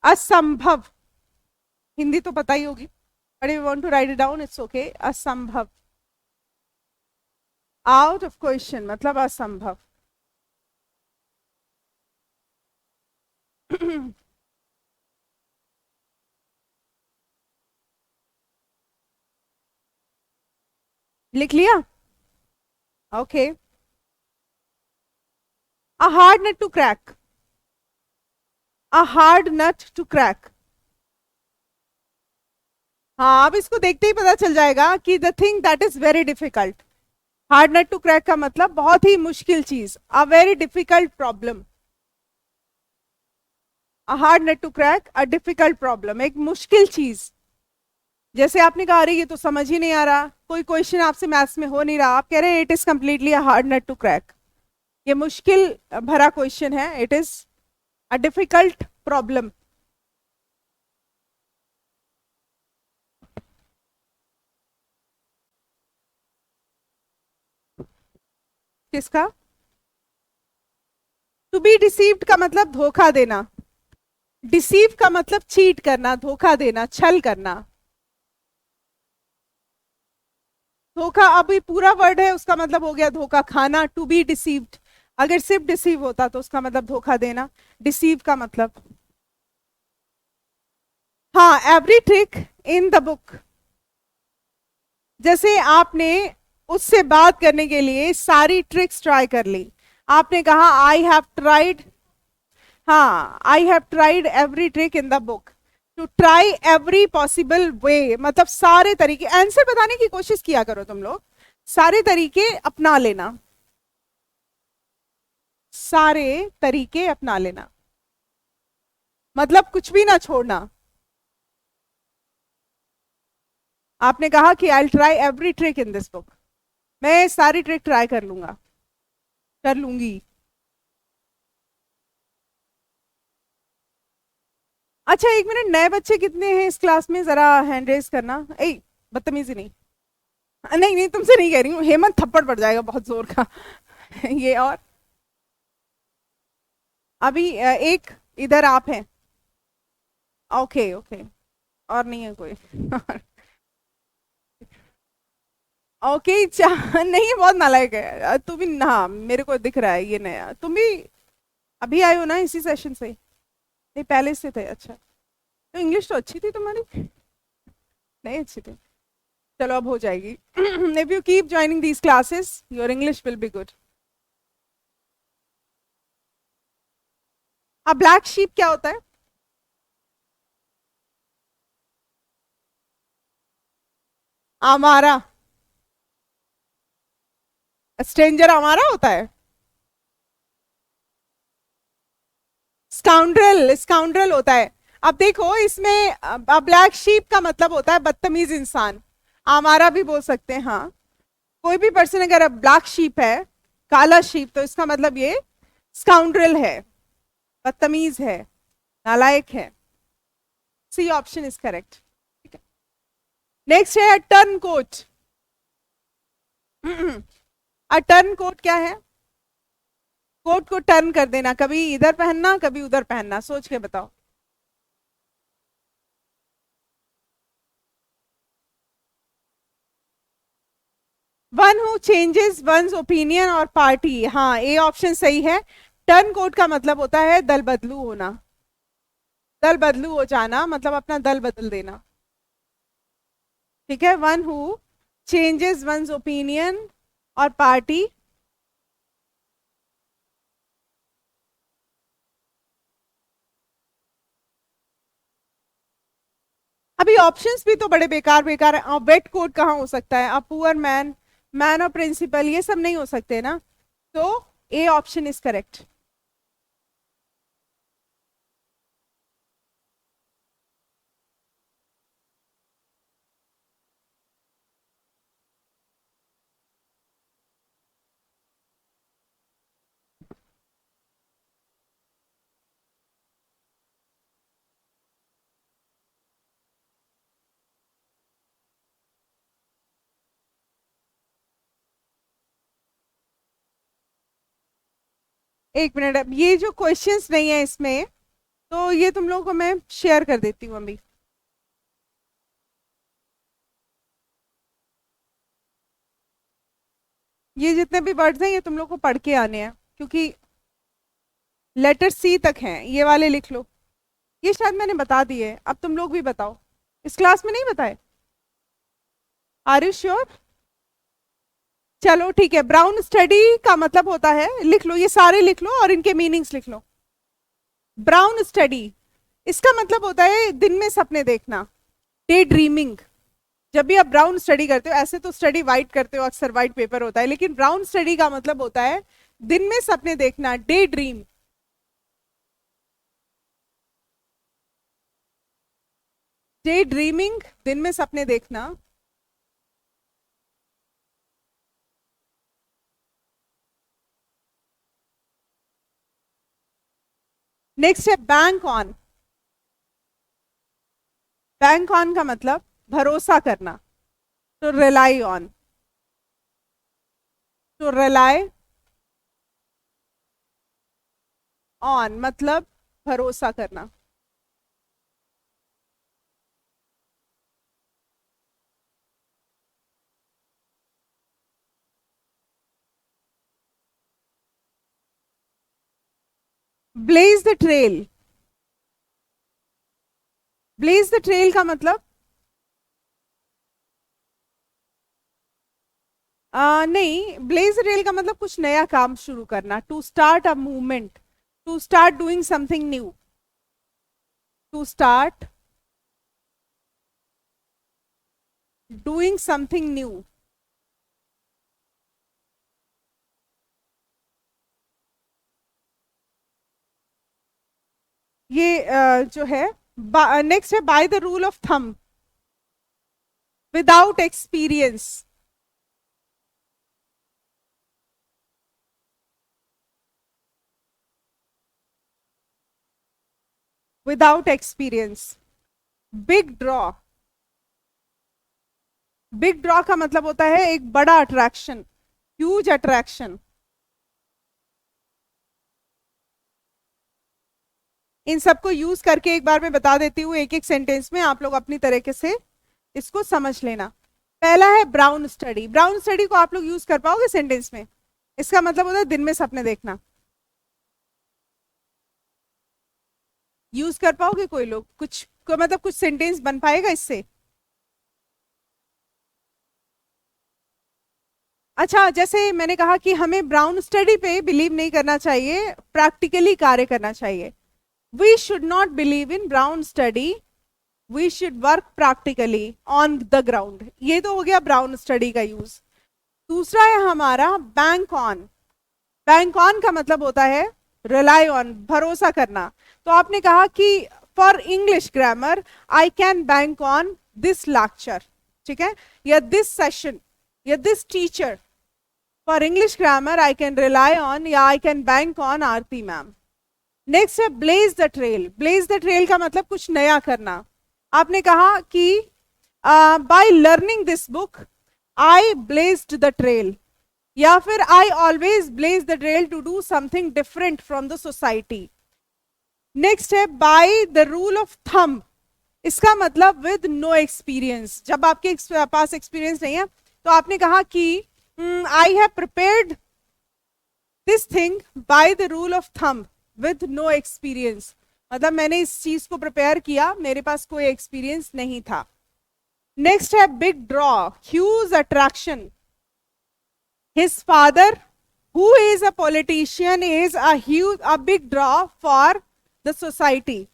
असंभव, हिंदी तो पता ही होगी, but you want to write it down, it's okay. असंभव, आउट ऑफ क्वेश्चन मतलब असंभव। लिख लिया? Okay. A hard nut to crack, a hard nut to crack. हाँ, अब इसको देखते ही पता चल जाएगा कि the thing that is very difficult. Hard nut to crack का मतलब बहुत ही मुश्किल चीज, a very difficult problem. A hard nut to crack, a difficult problem, एक मुश्किल चीज। जैसे आपने कहा अरे ये तो समझ ही नहीं आ रहा, कोई क्वेश्चन आपसे मैथ्स में हो नहीं रहा, आप कह रहे हैं it is completely a hard nut to crack, ये मुश्किल भरा क्वेश्चन है, it is a difficult problem. किसका? टू बी डिसीव्ड का मतलब धोखा देना, डिसीव का मतलब चीट करना, धोखा देना, छल करना। धोखा अभी पूरा वर्ड है, उसका मतलब हो गया धोखा खाना, टू बी डिसीव्ड। अगर सिर्फ डिसीव होता तो उसका मतलब धोखा देना, डिसीव का मतलब। हाँ, every trick in the book, जैसे आपने उससे बात करने के लिए सारी ट्रिक्स ट्राई कर ली, आपने कहा आई हैव ट्राइड, हाँ, I have tried every trick in the book. To try every possible way मतलब सारे तरीके, आंसर बताने की कोशिश किया करो तुम लोग, सारे तरीके अपना लेना, सारे तरीके अपना लेना, मतलब कुछ भी ना छोड़ना। आपने कहा कि I try every trick in this book, मैं सारी ट्रिक ट्राई कर लूंगा, कर लूंगी। अच्छा एक मिनट, नए बच्चे कितने हैं इस क्लास में, जरा हैंड रेज करना। ए, बदतमीजी नहीं। नहीं नहीं, तुमसे नहीं कह रही हूँ, हेमंत थप्पड़ पड़ जाएगा बहुत जोर का। ये और अभी एक इधर आप हैं। ओके ओके, और नहीं है कोई। ओके नहीं, बहुत नालायक है तू भी। हाँ मेरे को दिख रहा है ये नया, तुम भी अभी आए हो ना इसी सेशन से? नहीं पहले से थे, अच्छा। तो इंग्लिश तो अच्छी थी तुम्हारी। नहीं अच्छी थी, चलो अब हो जाएगी। If you keep joining these classes your English will be good. अब ब्लैक शीप क्या होता है? हमारा स्ट्रेंजर हमारा होता है। स्काउंड्रल, स्काउंड्रल होता है। अब देखो इसमें ब्लैक शीप का मतलब होता है बदतमीज इंसान। हमारा भी बोल सकते हैं, हाँ। कोई भी पर्सन अगर ब्लैक शीप है, काला शीप, तो इसका मतलब ये स्काउंड्रल है, बदतमीज है, नालायक है। C option is correct. Next है टर्न कोट। टर्न कोट क्या है? कोट को टर्न कर देना, कभी इधर पहनना कभी उधर पहनना, सोच के बताओ। One who changes once opinion और पार्टी, हाँ ए ऑप्शन सही है। टर्न कोट का मतलब होता है दल बदलू होना, दल बदलू हो जाना, मतलब अपना दल बदल देना। ठीक है, one who changes once opinion और पार्टी। अभी ऑप्शंस भी तो बड़े बेकार बेकार है। वेट कोट कहाँ हो सकता है? अ पुअर मैन, मैन और प्रिंसिपल, ये सब नहीं हो सकते ना। तो ए ऑप्शन इज करेक्ट। एक मिनट, अब ये जो क्वेश्चंस नहीं है इसमें, तो ये तुम लोगों को मैं शेयर कर देती हूँ अभी। ये जितने भी वर्ड्स हैं ये तुम लोग को पढ़ के आने हैं, क्योंकि लेटर सी तक हैं, ये वाले लिख लो। ये शायद मैंने बता दिए, अब तुम लोग भी बताओ। इस क्लास में नहीं बताए? Are you sure? चलो ठीक है। ब्राउन स्टडी का मतलब होता है, लिख लो ये सारे लिख लो और इनके मीनिंग्स लिख लो। ब्राउन स्टडी, इसका मतलब होता है दिन में सपने देखना, डे ड्रीमिंग। जब भी आप ब्राउन स्टडी करते हो, ऐसे तो स्टडी वाइट करते हो, अक्सर वाइट पेपर होता है, लेकिन ब्राउन स्टडी का मतलब होता है दिन में सपने देखना, डे ड्रीम। डे ड्रीमिंग, दिन में सपने देखना। नेक्स्ट है बैंक ऑन। बैंक ऑन का मतलब भरोसा करना, तो रिलाई ऑन, तो रिलाई ऑन मतलब भरोसा करना। Blaze the trail, blaze the trail का मतलब नहीं, ब्लेज द ट्रेल का मतलब कुछ नया काम शुरू करना, to start a movement, to start doing something new, to start doing something new. ये जो है, नेक्स्ट है by the rule of thumb. Without experience, without experience. Big draw, big draw का मतलब होता है एक बड़ा अट्रैक्शन, ह्यूज अट्रैक्शन। इन सबको यूज करके एक बार मैं बता देती हूँ एक एक सेंटेंस में, आप लोग अपनी तरीके से इसको समझ लेना। पहला है ब्राउन स्टडी। ब्राउन स्टडी को आप लोग यूज कर पाओगे सेंटेंस में? इसका मतलब होता है दिन में सपने देखना। यूज कर पाओगे कोई लोग? कुछ मतलब कुछ सेंटेंस बन पाएगा इससे? अच्छा, जैसे मैंने कहा कि हमें ब्राउन स्टडी पे बिलीव नहीं करना चाहिए, प्रैक्टिकली कार्य करना चाहिए। We should not believe in brown study, we should work practically on the ground. ये तो हो गया ब्राउन स्टडी का यूज। दूसरा है हमारा बैंक ऑन। बैंक ऑन का मतलब होता है रिलाई ऑन, भरोसा करना। तो आपने कहा कि for English grammar I can bank on this lecture, ठीक है, या दिस सेशन, या this teacher. For English grammar I can rely on या I can bank on Aarti ma'am. Next है blaze the trail. Blaze the trail का मतलब कुछ नया करना। आपने कहा कि by learning this book I blazed the trail, या फिर I always blaze the trail to do something different from the society. Next है by the rule of thumb. इसका मतलब विद नो एक्सपीरियंस, जब आपके पास एक्सपीरियंस नहीं है। तो आपने कहा कि I have prepared this thing by the rule of thumb with no experience, मतलब मैंने इस चीज को प्रिपेयर किया, मेरे पास कोई एक्सपीरियंस नहीं था। नेक्स्ट है big draw, huge attraction. His father who is a politician is a big draw for the society.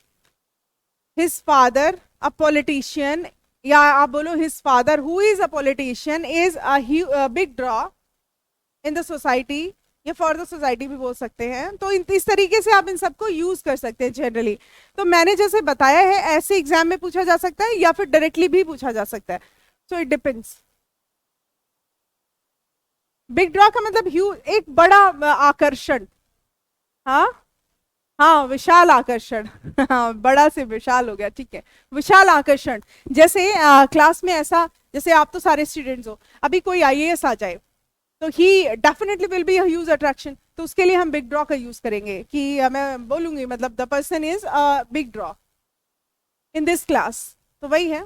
His father a politician, या आप बोलो his father who is a politician is a big draw in the society, या फॉर द सोसाइटी भी बोल सकते हैं। तो इस तरीके से आप इन सबको यूज कर सकते हैं जनरली। तो मैंने जैसे बताया है ऐसे एग्जाम में पूछा जा सकता है या फिर डायरेक्टली भी पूछा जा सकता है, so it depends. Big draw का मतलब एक बड़ा आकर्षण। हाँ, हाँ विशाल आकर्षण। हाँ, बड़ा से विशाल हो गया, ठीक है, विशाल आकर्षण। जैसे क्लास में ऐसा, जैसे आप तो सारे स्टूडेंट्स हो, अभी कोई आईएएस आ जाए तो ही definitely will be huge attraction. तो उसके लिए हम बिग ड्रॉ का यूज करेंगे कि मैं बोलूंगी मतलब the person is a big draw in this class. तो वही है।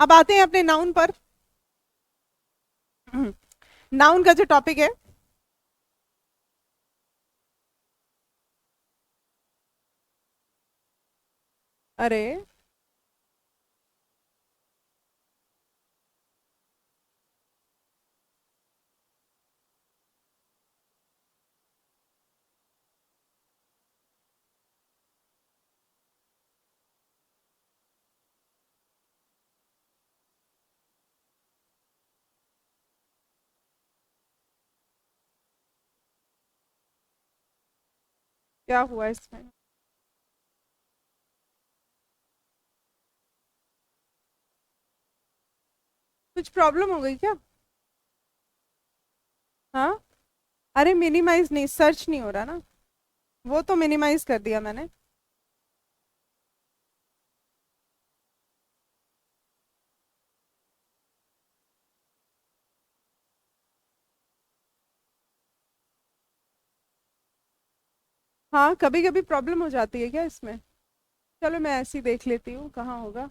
अब आते हैं अपने नाउन पर। नाउन का जो टॉपिक है, अरे क्या हुआ इसमें? कुछ प्रॉब्लम हो गई क्या? हाँ, अरे मिनिमाइज नहीं, सर्च नहीं हो रहा ना, वो तो मिनिमाइज कर दिया मैंने। हाँ, कभी कभी प्रॉब्लम हो जाती है क्या इसमें? चलो मैं ऐसे ही देख लेती हूँ कहाँ होगा।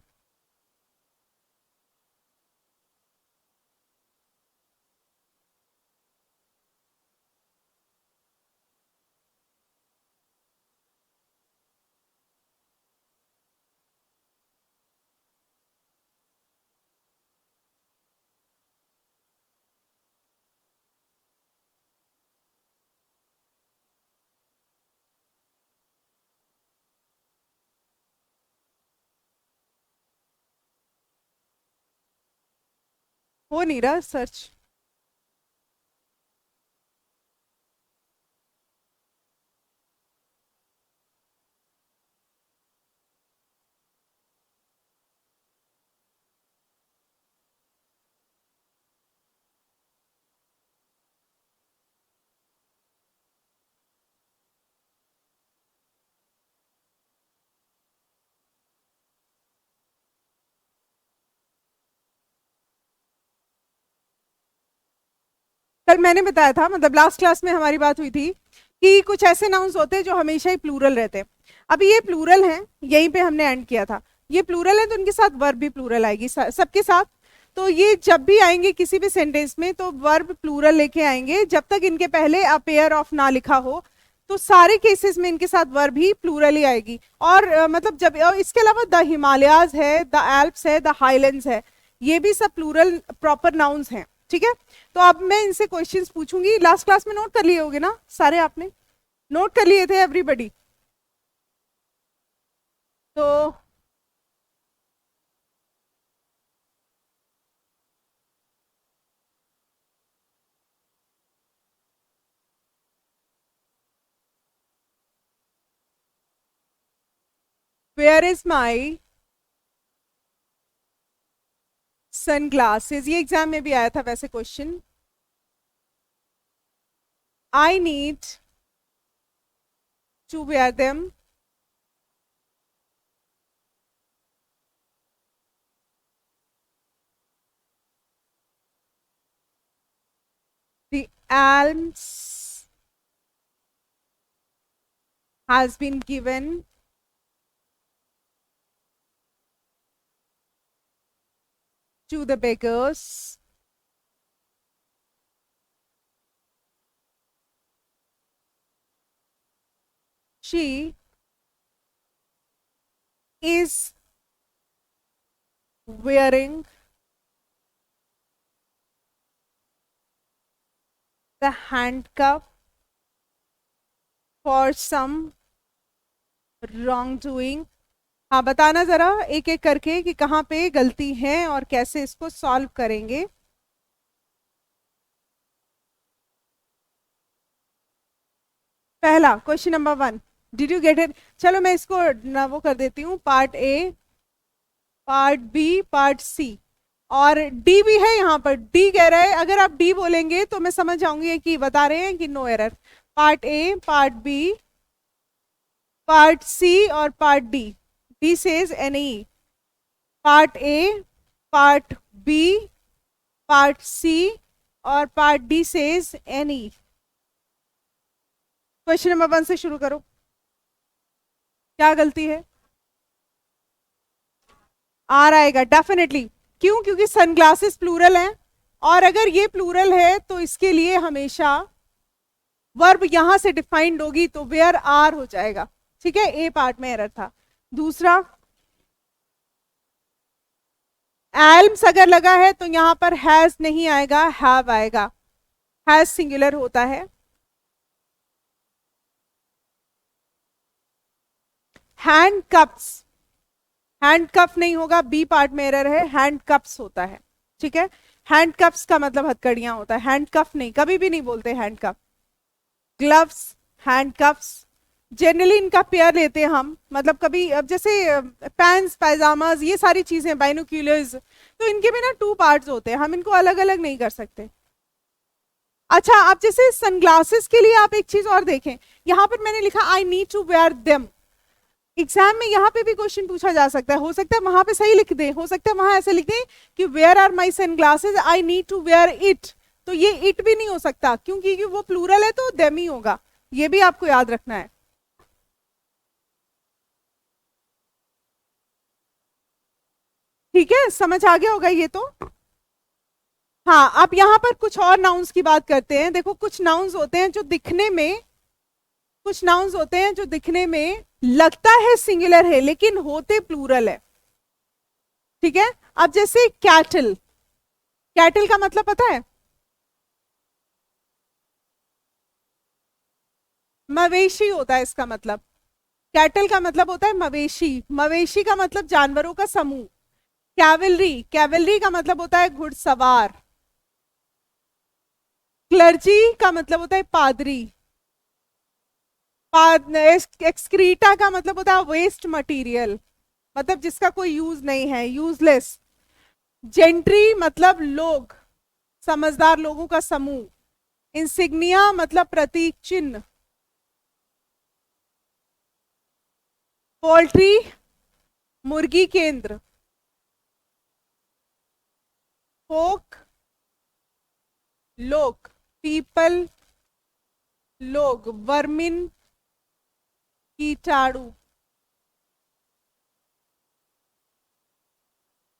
हो नहीं रहा सर्च। कल मैंने बताया था, मतलब लास्ट क्लास में हमारी बात हुई थी कि कुछ ऐसे नाउन्स होते हैं जो हमेशा ही प्लूरल रहते हैं। अभी ये प्लूरल है, यहीं पे हमने एंड किया था। ये प्लूरल है तो उनके साथ वर्ब भी प्लूरल आएगी सबके साथ। तो ये जब भी आएंगे किसी भी सेंटेंस में तो वर्ब प्लूरल लेके आएंगे, जब तक इनके पहले अ पेयर ऑफ ना लिखा हो। तो सारे केसेस में इनके साथ वर्ब ही प्लूरल ही आएगी। और मतलब जब इसके अलावा द हिमालयाज है, द एल्प्स है, द हाईलैंड्स है, ये भी सब प्लूरल प्रॉपर नाउन्स हैं। ठीक है, तो अब मैं इनसे क्वेश्चंस पूछूंगी। लास्ट क्लास में नोट कर लिए होगे ना सारे, आपने नोट कर लिए थे एवरीबडी? तो वेयर इज माई सनग्लासेस, ये एग्जाम में भी आया था वैसे question. I need to wear them the alms has been given to the beggars she is wearing the handcuff for some wrongdoing। हाँ, बताना जरा एक एक करके कि कहाँ पे गलती है और कैसे इसको सॉल्व करेंगे। पहला question number 1, did you get it? चलो मैं इसको ना वो कर देती हूँ, part A, part B, part C, और डी भी है यहाँ पर। डी कह रहा है, अगर आप डी बोलेंगे तो मैं समझ जाऊंगी कि बता रहे हैं कि no error. Part A, part B, part C और part D. D says any. Part A, part B, part C और part D says any. Question number 1 से शुरू करो, क्या गलती है? आर आएगा डेफिनेटली। क्यों? क्योंकि सनग्लासेस प्लूरल है, और अगर ये प्लूरल है तो इसके लिए हमेशा वर्ब यहां से डिफाइंड होगी, तो वेयर आर हो जाएगा। ठीक है, ए पार्ट में एरर था। दूसरा, एल्म्स अगर लगा है तो यहां पर हैज नहीं आएगा, हैव आएगा। हैज सिंगुलर होता है। हैंड कप्स, हैंड कप नहीं होगा, बी पार्ट में एरर है, हैंड कप्स होता है। ठीक है, हैंड कप्स का मतलब हथकड़ियां होता है, हैंड कफ नहीं, कभी भी नहीं बोलते hand cup. Gloves, hand coughs, generally इनका पेयर लेते हैं हम, मतलब कभी अब जैसे पैंट्स, पायजामाज, ये सारी चीजें, बाइनोक्यूलर्स, तो इनके भी ना 2 पार्ट्स होते हैं, हम इनको अलग अलग नहीं कर सकते। अच्छा, आप जैसे सनग्लासेस के लिए आप एक चीज और देखें, यहां पर मैंने लिखा I need to wear them. Exam में यहाँ पे भी क्वेश्चन पूछा जा सकता है, हो सकता है वहां पे सही लिख दे, हो सकता है वहां ऐसे लिख दे कि where are my sunglasses, I need to wear it. तो ये इट भी नहीं हो सकता, क्योंकि वो प्लूरल है तो देम ही होगा। ये भी आपको याद रखना है। ठीक है, समझ आ गया होगा ये तो। हाँ, अब यहाँ पर कुछ और नाउन्स की बात करते हैं। देखो, कुछ नाउन्स होते हैं जो दिखने में, कुछ नाउन्स होते हैं जो दिखने में लगता है सिंगुलर है लेकिन होते प्लूरल है। ठीक है, अब जैसे कैटल, कैटल का मतलब पता है? मवेशी होता है इसका मतलब। कैटल का मतलब होता है मवेशी, मवेशी का मतलब जानवरों का समूह। कैवलरी, कैवलरी का मतलब होता है घुड़सवार। क्लर्जी का मतलब होता है पादरी। एक्सक्रीटा का मतलब होता है वेस्ट मटेरियल, मतलब जिसका कोई यूज नहीं है, यूजलेस। जेंट्री मतलब लोग, समझदार लोगों का समूह। इंसिग्निया मतलब प्रतीक चिन्ह। पोल्ट्री, मुर्गी केंद्र। फोक, लोक। पीपल, लोग, वर्मिन, कीटाणु।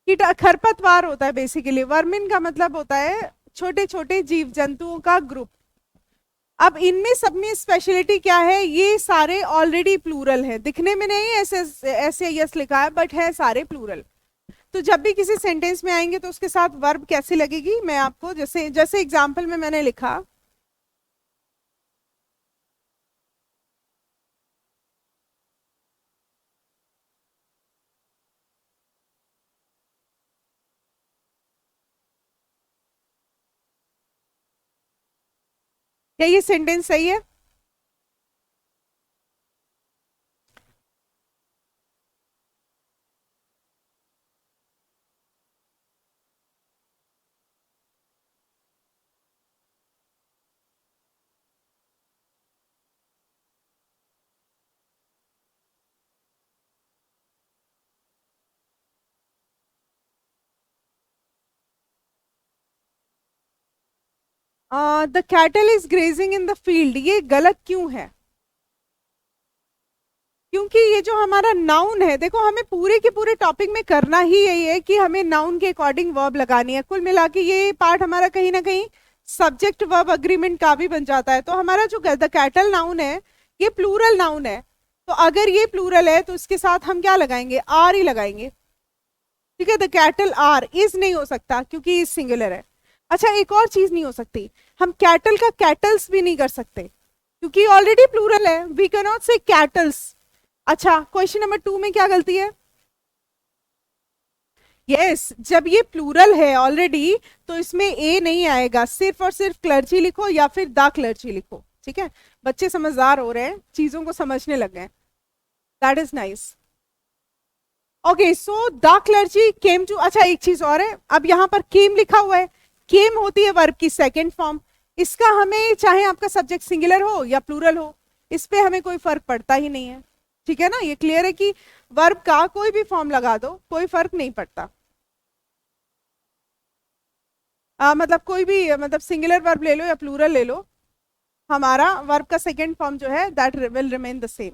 कीटा खरपतवार होता है बेसिकली। वर्मिन का मतलब होता है छोटे छोटे जीव जंतुओं का ग्रुप। अब इनमें सब में स्पेशलिटी क्या है, ये सारे ऑलरेडी प्लूरल है, दिखने में नहीं ऐसे ऐसे यस लिखा है बट है सारे प्लूरल। तो जब भी किसी सेंटेंस में आएंगे तो उसके साथ वर्ब कैसी लगेगी, मैं आपको जैसे जैसे एग्जाम्पल में मैंने लिखा। क्या ये सेंटेंस सही है? The cattle is grazing in the field, ये गलत क्यों है? क्योंकि ये जो हमारा नाउन है, देखो हमें पूरे के पूरे टॉपिक में करना ही यही है कि हमें नाउन के अकॉर्डिंग वर्ब लगानी है। कुल मिला के ये पार्ट हमारा कहीं ना कहीं सब्जेक्ट वर्ब अग्रीमेंट का भी बन जाता है। तो हमारा जो द कैटल नाउन है ये प्लूरल नाउन है, तो अगर ये प्लूरल है तो इसके साथ हम क्या लगाएंगे, आर ही लगाएंगे। ठीक है, द कैटल आर, इज नहीं हो सकता क्योंकि इज सिंगुलर है। अच्छा एक और चीज नहीं हो सकती, हम कैटल का कैटल्स भी नहीं कर सकते क्योंकि ऑलरेडी प्लूरल है, वी कैन नॉट से कैटल्स। अच्छा क्वेश्चन नंबर 2 में क्या गलती है? यस जब ये प्लूरल है ऑलरेडी तो इसमें ए नहीं आएगा, सिर्फ और सिर्फ क्लर्जी लिखो या फिर द क्लर्जी लिखो। ठीक है, बच्चे समझदार हो रहे हैं, चीजों को समझने लग गए। That is nice. Okay so the clergy came to, अच्छा एक चीज और है, अब यहां पर केम लिखा हुआ है, केम होती है वर्ब की सेकेंड फॉर्म। इसका हमें चाहे आपका सब्जेक्ट सिंगुलर हो या प्लूरल हो, इस पे हमें कोई फर्क पड़ता ही नहीं है। ठीक है ना, ये क्लियर है कि वर्ब का कोई भी फॉर्म लगा दो कोई फर्क नहीं पड़ता। मतलब कोई भी मतलब सिंगुलर वर्ब ले लो या प्लूरल ले लो, हमारा वर्ब का सेकेंड फॉर्म जो है that will remain the same.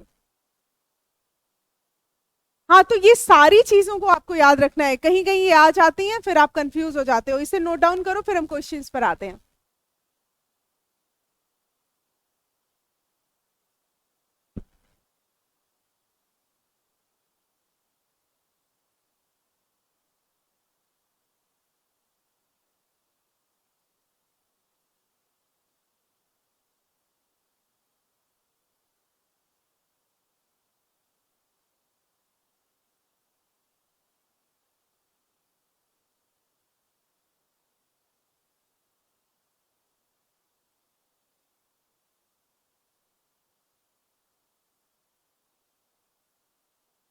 हाँ तो ये सारी चीजों को आपको याद रखना है, कहीं कहीं ये आ जाती हैं फिर आप कंफ्यूज हो जाते हो, इसे नोट डाउन करो फिर हम क्वेश्चंस पर आते हैं।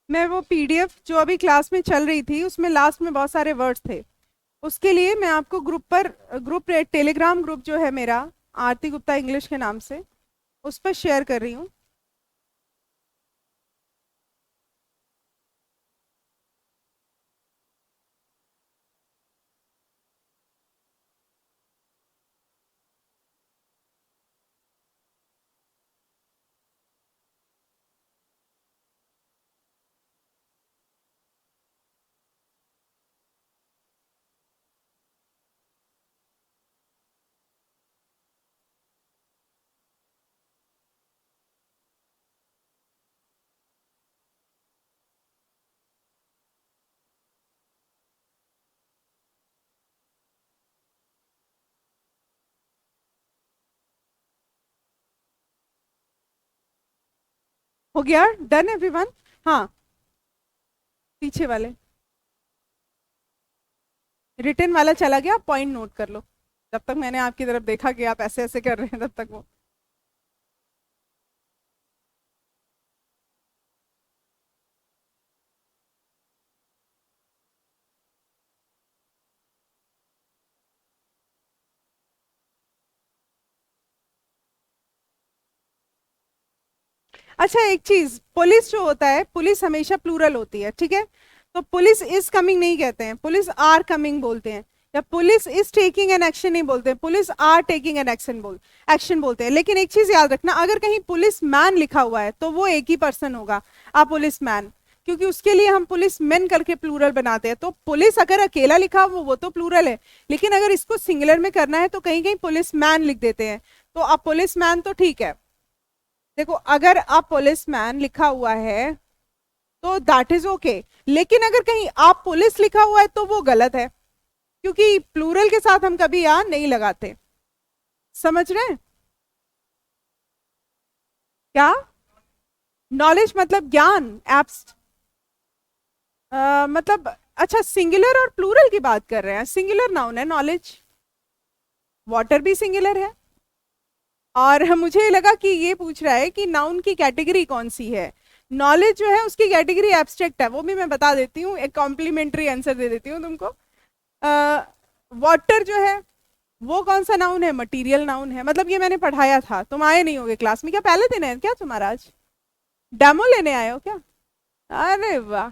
मैं वो पीडीएफ जो अभी क्लास में चल रही थी उसमें लास्ट में बहुत सारे वर्ड्स थे, उसके लिए मैं आपको ग्रुप पर, ग्रुप टेलीग्राम ग्रुप जो है मेरा आरती गुप्ता इंग्लिश के नाम से, उस पर शेयर कर रही हूँ। हो गया डन एवरीवन? हाँ पीछे वाले रिटर्न वाला चला गया, पॉइंट नोट कर लो। जब तक मैंने आपकी तरफ देखा कि आप ऐसे ऐसे कर रहे हैं तब तक वो अच्छा एक चीज, पुलिस जो होता है, पुलिस हमेशा प्लूरल होती है, ठीक है? तो पुलिस इज कमिंग नहीं कहते हैं, पुलिस आर कमिंग बोलते हैं। जब police is taking an action नहीं बोलते, police are taking an action बोलते हैं। लेकिन एक चीज याद रखना, अगर कहीं पुलिस मैन लिखा हुआ है तो वो एक ही पर्सन होगा, आ पुलिस मैन, क्योंकि उसके लिए हम पुलिस मेन करके प्लूरल बनाते हैं। तो पुलिस अगर अकेला लिखा हुआ वो तो प्लूरल है, लेकिन अगर इसको सिंगुलर में करना है तो कहीं कहीं पुलिस मैन लिख देते हैं। तो अब पुलिस मैन तो ठीक है, देखो अगर आप पुलिस मैन लिखा हुआ है तो दैट इज ओके, लेकिन अगर कहीं आप पुलिस लिखा हुआ है तो वो गलत है, क्योंकि प्लूरल के साथ हम कभी या नहीं लगाते। समझ रहे हैं क्या? नॉलेज मतलब ज्ञान, एप्स मतलब अच्छा, सिंगुलर और प्लूरल की बात कर रहे हैं। सिंगुलर नाउन है नॉलेज, वाटर भी सिंगुलर है। और मुझे लगा कि ये पूछ रहा है कि नाउन की कैटेगरी कौन सी है। नॉलेज जो है उसकी कैटेगरी एब्स्ट्रैक्ट है, वो भी मैं बता देती हूँ, एक कॉम्प्लीमेंट्री आंसर दे देती हूँ तुमको। वाटर जो है वो कौन सा नाउन है? मटीरियल नाउन है। मतलब ये मैंने पढ़ाया था, तुम आए नहीं होगे क्लास में, क्या पहले दिन है क्या तुम्हारा? आज डेमो लेने आए हो क्या? अरे वाह,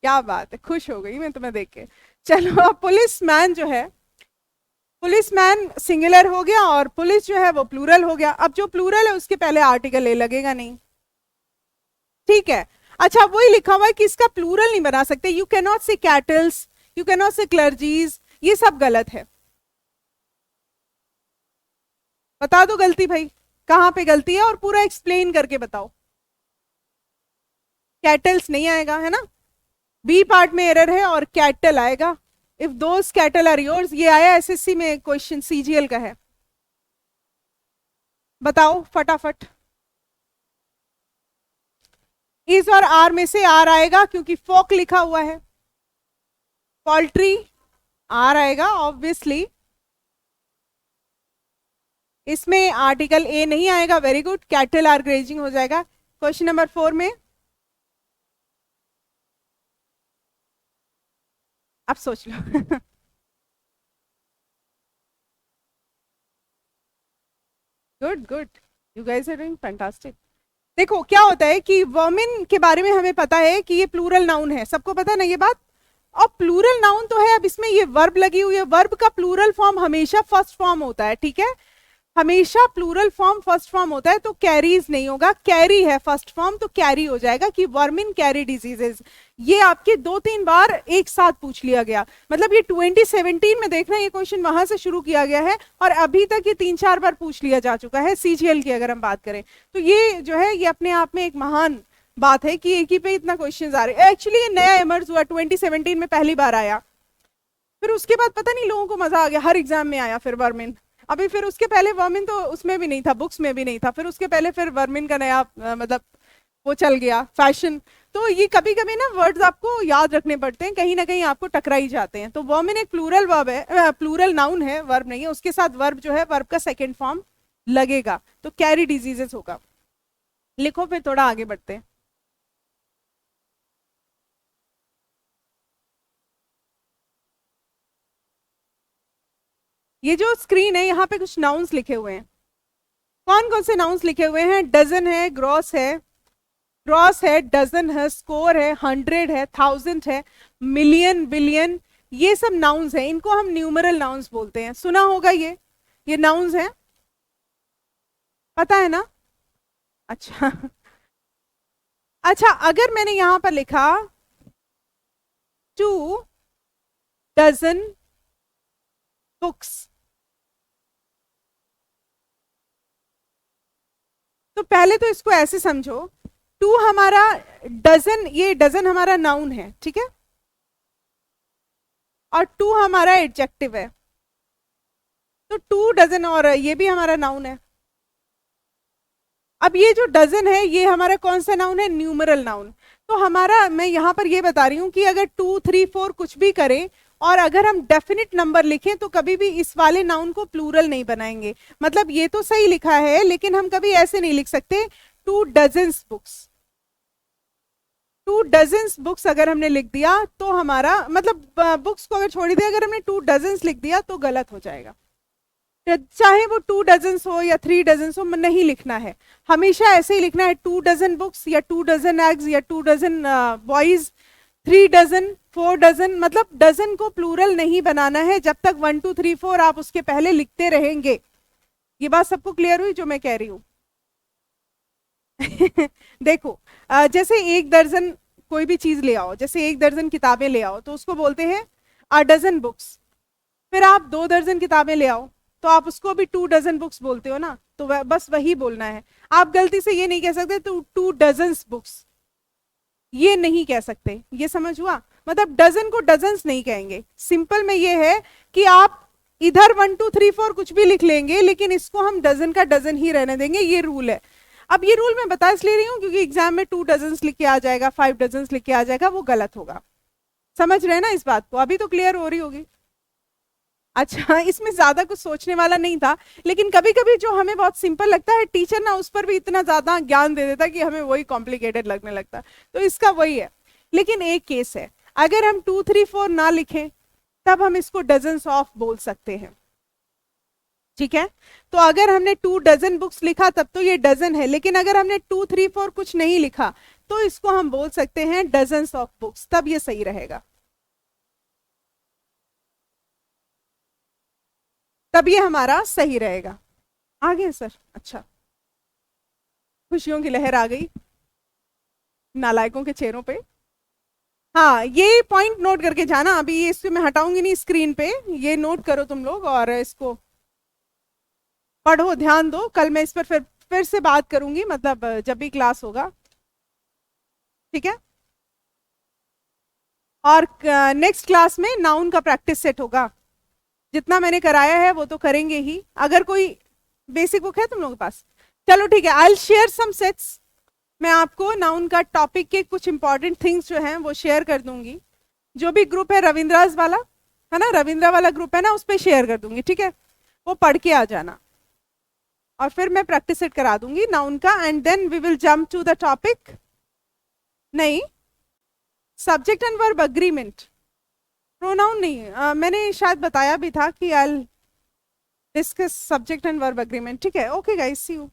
क्या बात है, खुश हो गई मैं तुम्हें देख के। चलो, अब पुलिस मैन जो है, पुलिस मैन सिंगुलर हो गया और पुलिस जो है वो प्लूरल हो गया। अब जो प्लूरल है उसके पहले आर्टिकल ए लगेगा नहीं, ठीक है। अच्छा, वही लिखा हुआ है कि इसका प्लूरल नहीं बना सकते, यू कैन नॉट से कैटल्स, यू कैन नॉट से क्लर्जीज, ये सब गलत है। बता दो गलती भाई, कहां पे गलती है और पूरा एक्सप्लेन करके बताओ। कैटल्स नहीं आएगा है ना, बी पार्ट में एरर है और कैटल आएगा। If those cattle are yours, ये आया एसएससी में क्वेश्चन, सीजीएल का है। बताओ फटाफट। इस और आर में से आर आएगा क्योंकि फोक लिखा हुआ है। पोल्ट्री आर आएगा ऑब्वियसली, इसमें आर्टिकल ए नहीं आएगा। Very good, cattle are grazing हो जाएगा। क्वेश्चन नंबर 4 में अब सोच लो। Good good, you guys are doing fantastic. देखो क्या होता है कि वर्मिन के बारे में हमें पता है कि ये प्लूरल नाउन है, सबको पता है ना ये बात। और प्लूरल नाउन तो है, अब इसमें ये वर्ब लगी हुई है, वर्ब का प्लूरल फॉर्म हमेशा फर्स्ट फॉर्म होता है, ठीक है, हमेशा प्लूरल फॉर्म फर्स्ट फॉर्म होता है। तो कैरीज नहीं होगा, कैरी है फर्स्ट फॉर्म, तो कैरी हो जाएगा कि वर्मिन कैरी डिजीजेस। ये आपके 2-3 बार एक साथ पूछ लिया गया, मतलब ये 2017 में देखना, ये क्वेश्चन वहां से शुरू किया गया है और अभी तक ये 3-4 बार पूछ लिया जा चुका है सीजीएल की अगर हम बात करें। तो ये जो है ये अपने आप में एक महान बात है कि एक ही पे इतना क्वेश्चन आ रहे हैं। एक्चुअली ये नया इमर्ज हुआ, 2017 में पहली बार आया, फिर उसके बाद पता नहीं लोगों को मजा आ गया, हर एग्जाम में आया फिर वर्मिन। अभी फिर उसके पहले वर्मिन तो उसमें भी नहीं था, बुक्स में भी नहीं था, फिर उसके पहले फिर वर्मिन का नया मतलब वो चल गया फैशन। तो ये कभी कभी ना वर्ड्स आपको याद रखने पड़ते हैं, कहीं ना कहीं आपको टकरा ही जाते हैं। तो वर्मिन एक प्लूरल वर्ब है, प्लूरल नाउन है, वर्ब नहीं है, उसके साथ वर्ब जो है वर्ब का सेकेंड फॉर्म लगेगा, तो कैरी डिजीजेस होगा। लिखो फिर थोड़ा आगे बढ़ते हैं। ये जो स्क्रीन है यहाँ पे कुछ नाउन्स लिखे हुए हैं, कौन कौन से नाउन्स लिखे हुए हैं? डजन है, ग्रॉस है, ग्रॉस है, डजन है, स्कोर है, 100 है, 1000 है, मिलियन, बिलियन, ये सब नाउन्स हैं, इनको हम न्यूमरल नाउन्स बोलते हैं। सुना होगा ये नाउन्स हैं, पता है ना? अच्छा। अच्छा, अगर मैंने यहां पर लिखा 2 डजन बुक्स, तो पहले तो इसको ऐसे समझो, 2 हमारा डजन, ये डजन हमारा नाउन है, ठीक है, और 2 हमारा एडजेक्टिव है, तो 2 डजन, और ये भी हमारा नाउन है। अब ये जो डजन है ये हमारा कौन सा नाउन है? Numeral noun. तो हमारा, मैं यहां पर ये बता रही हूं कि अगर 2, 3, 4 कुछ भी करें और अगर हम डेफिनेट नंबर लिखें तो कभी भी इस वाले नाउन को प्लूरल नहीं बनाएंगे। मतलब ये तो सही लिखा है लेकिन हम कभी ऐसे नहीं लिख सकते 2 डजन्स बुक्स। 2 डजन्स बुक्स अगर हमने लिख दिया तो हमारा मतलब बुक्स को अगर छोड़ दिया, अगर हमने 2 डजन्स लिख दिया तो गलत हो जाएगा। चाहे वो 2 डजन्स हो या 3 डजन्स हो, नहीं लिखना है, हमेशा ऐसे ही लिखना है 2 डजन बुक्स या 2 डजन एग्स या 2 डजन बॉयज, 3 डजन 4 डजन, मतलब डजन को प्लूरल नहीं बनाना है जब तक 1 2 3 4 आप उसके पहले लिखते रहेंगे। ये बात सबको क्लियर हुई जो मैं कह रही हूं? देखो, जैसे 1 दर्जन कोई भी चीज ले आओ, जैसे 1 दर्जन किताबें ले आओ तो उसको बोलते हैं अ डजन बुक्स। फिर आप 2 दर्जन किताबें ले आओ तो आप उसको भी 2 डजन बुक्स बोलते हो ना, तो बस वही बोलना है। आप गलती से ये नहीं कह सकते तो 2 डजन्स बुक्स, ये नहीं कह सकते। ये समझ हुआ? मतलब डजन को डजन्स नहीं कहेंगे। सिंपल में ये है कि आप इधर 1 2 3 4 कुछ भी लिख लेंगे, लेकिन इसको हम डजन का डजन ही रहने देंगे। ये रूल है। अब ये रूल मैं बता इसलिए रही हूं क्योंकि एग्जाम में 2 डजन्स लिख के आ जाएगा, 5 डजन्स लिख के आ जाएगा, वो गलत होगा। समझ रहे हैं ना इस बात को? अभी तो क्लियर हो रही होगी। अच्छा, इसमें ज्यादा कुछ सोचने वाला नहीं था, लेकिन कभी कभी जो हमें बहुत सिंपल लगता है टीचर ना उस पर भी इतना ज्यादा ज्ञान दे देता कि हमें वही कॉम्प्लिकेटेड लगने लगता है। तो इसका वही है। लेकिन एक केस है, अगर हम 2 3 4 ना लिखें तब हम इसको डजन्स ऑफ बोल सकते हैं। ठीक है? तो अगर हमने 2 डजन बुक्स लिखा तब तो ये डजन है, लेकिन अगर हमने 2 3 4 कुछ नहीं लिखा तो इसको हम बोल सकते हैं डजन्स ऑफ बुक्स, तब ये सही रहेगा। तब ये हमारा सही रहेगा। आगे सर? अच्छा, खुशियों की लहर आ गई नालायकों के चेहरों पे। हाँ, ये पॉइंट नोट करके जाना। अभी ये इसको मैं हटाऊंगी नहीं स्क्रीन पे, ये नोट करो तुम लोग और इसको पढ़ो, ध्यान दो। कल मैं इस पर फिर से बात करूंगी, मतलब जब भी क्लास होगा। ठीक है? और नेक्स्ट क्लास में नाउन का प्रैक्टिस सेट होगा। जितना मैंने कराया है वो तो करेंगे ही। अगर कोई बेसिक बुक है तुम लोगों के पास, चलो ठीक है, आई शेयर सम सेट्स। मैं आपको नाउन का टॉपिक के कुछ इंपॉर्टेंट थिंग्स जो हैं वो शेयर कर दूंगी। जो भी ग्रुप है रविंद्रास वाला है ना, रविंद्रा वाला ग्रुप है ना, उस पर शेयर कर दूंगी। ठीक है? वो पढ़ के आ जाना और फिर मैं प्रैक्टिस सेट करा दूंगी नाउन का, and then we will jump to the topic. नहीं, subject and verb agreement, pronoun नहीं। मैंने शायद बताया भी था कि I discuss subject and verb agreement. ठीक है? Okay guys, see you.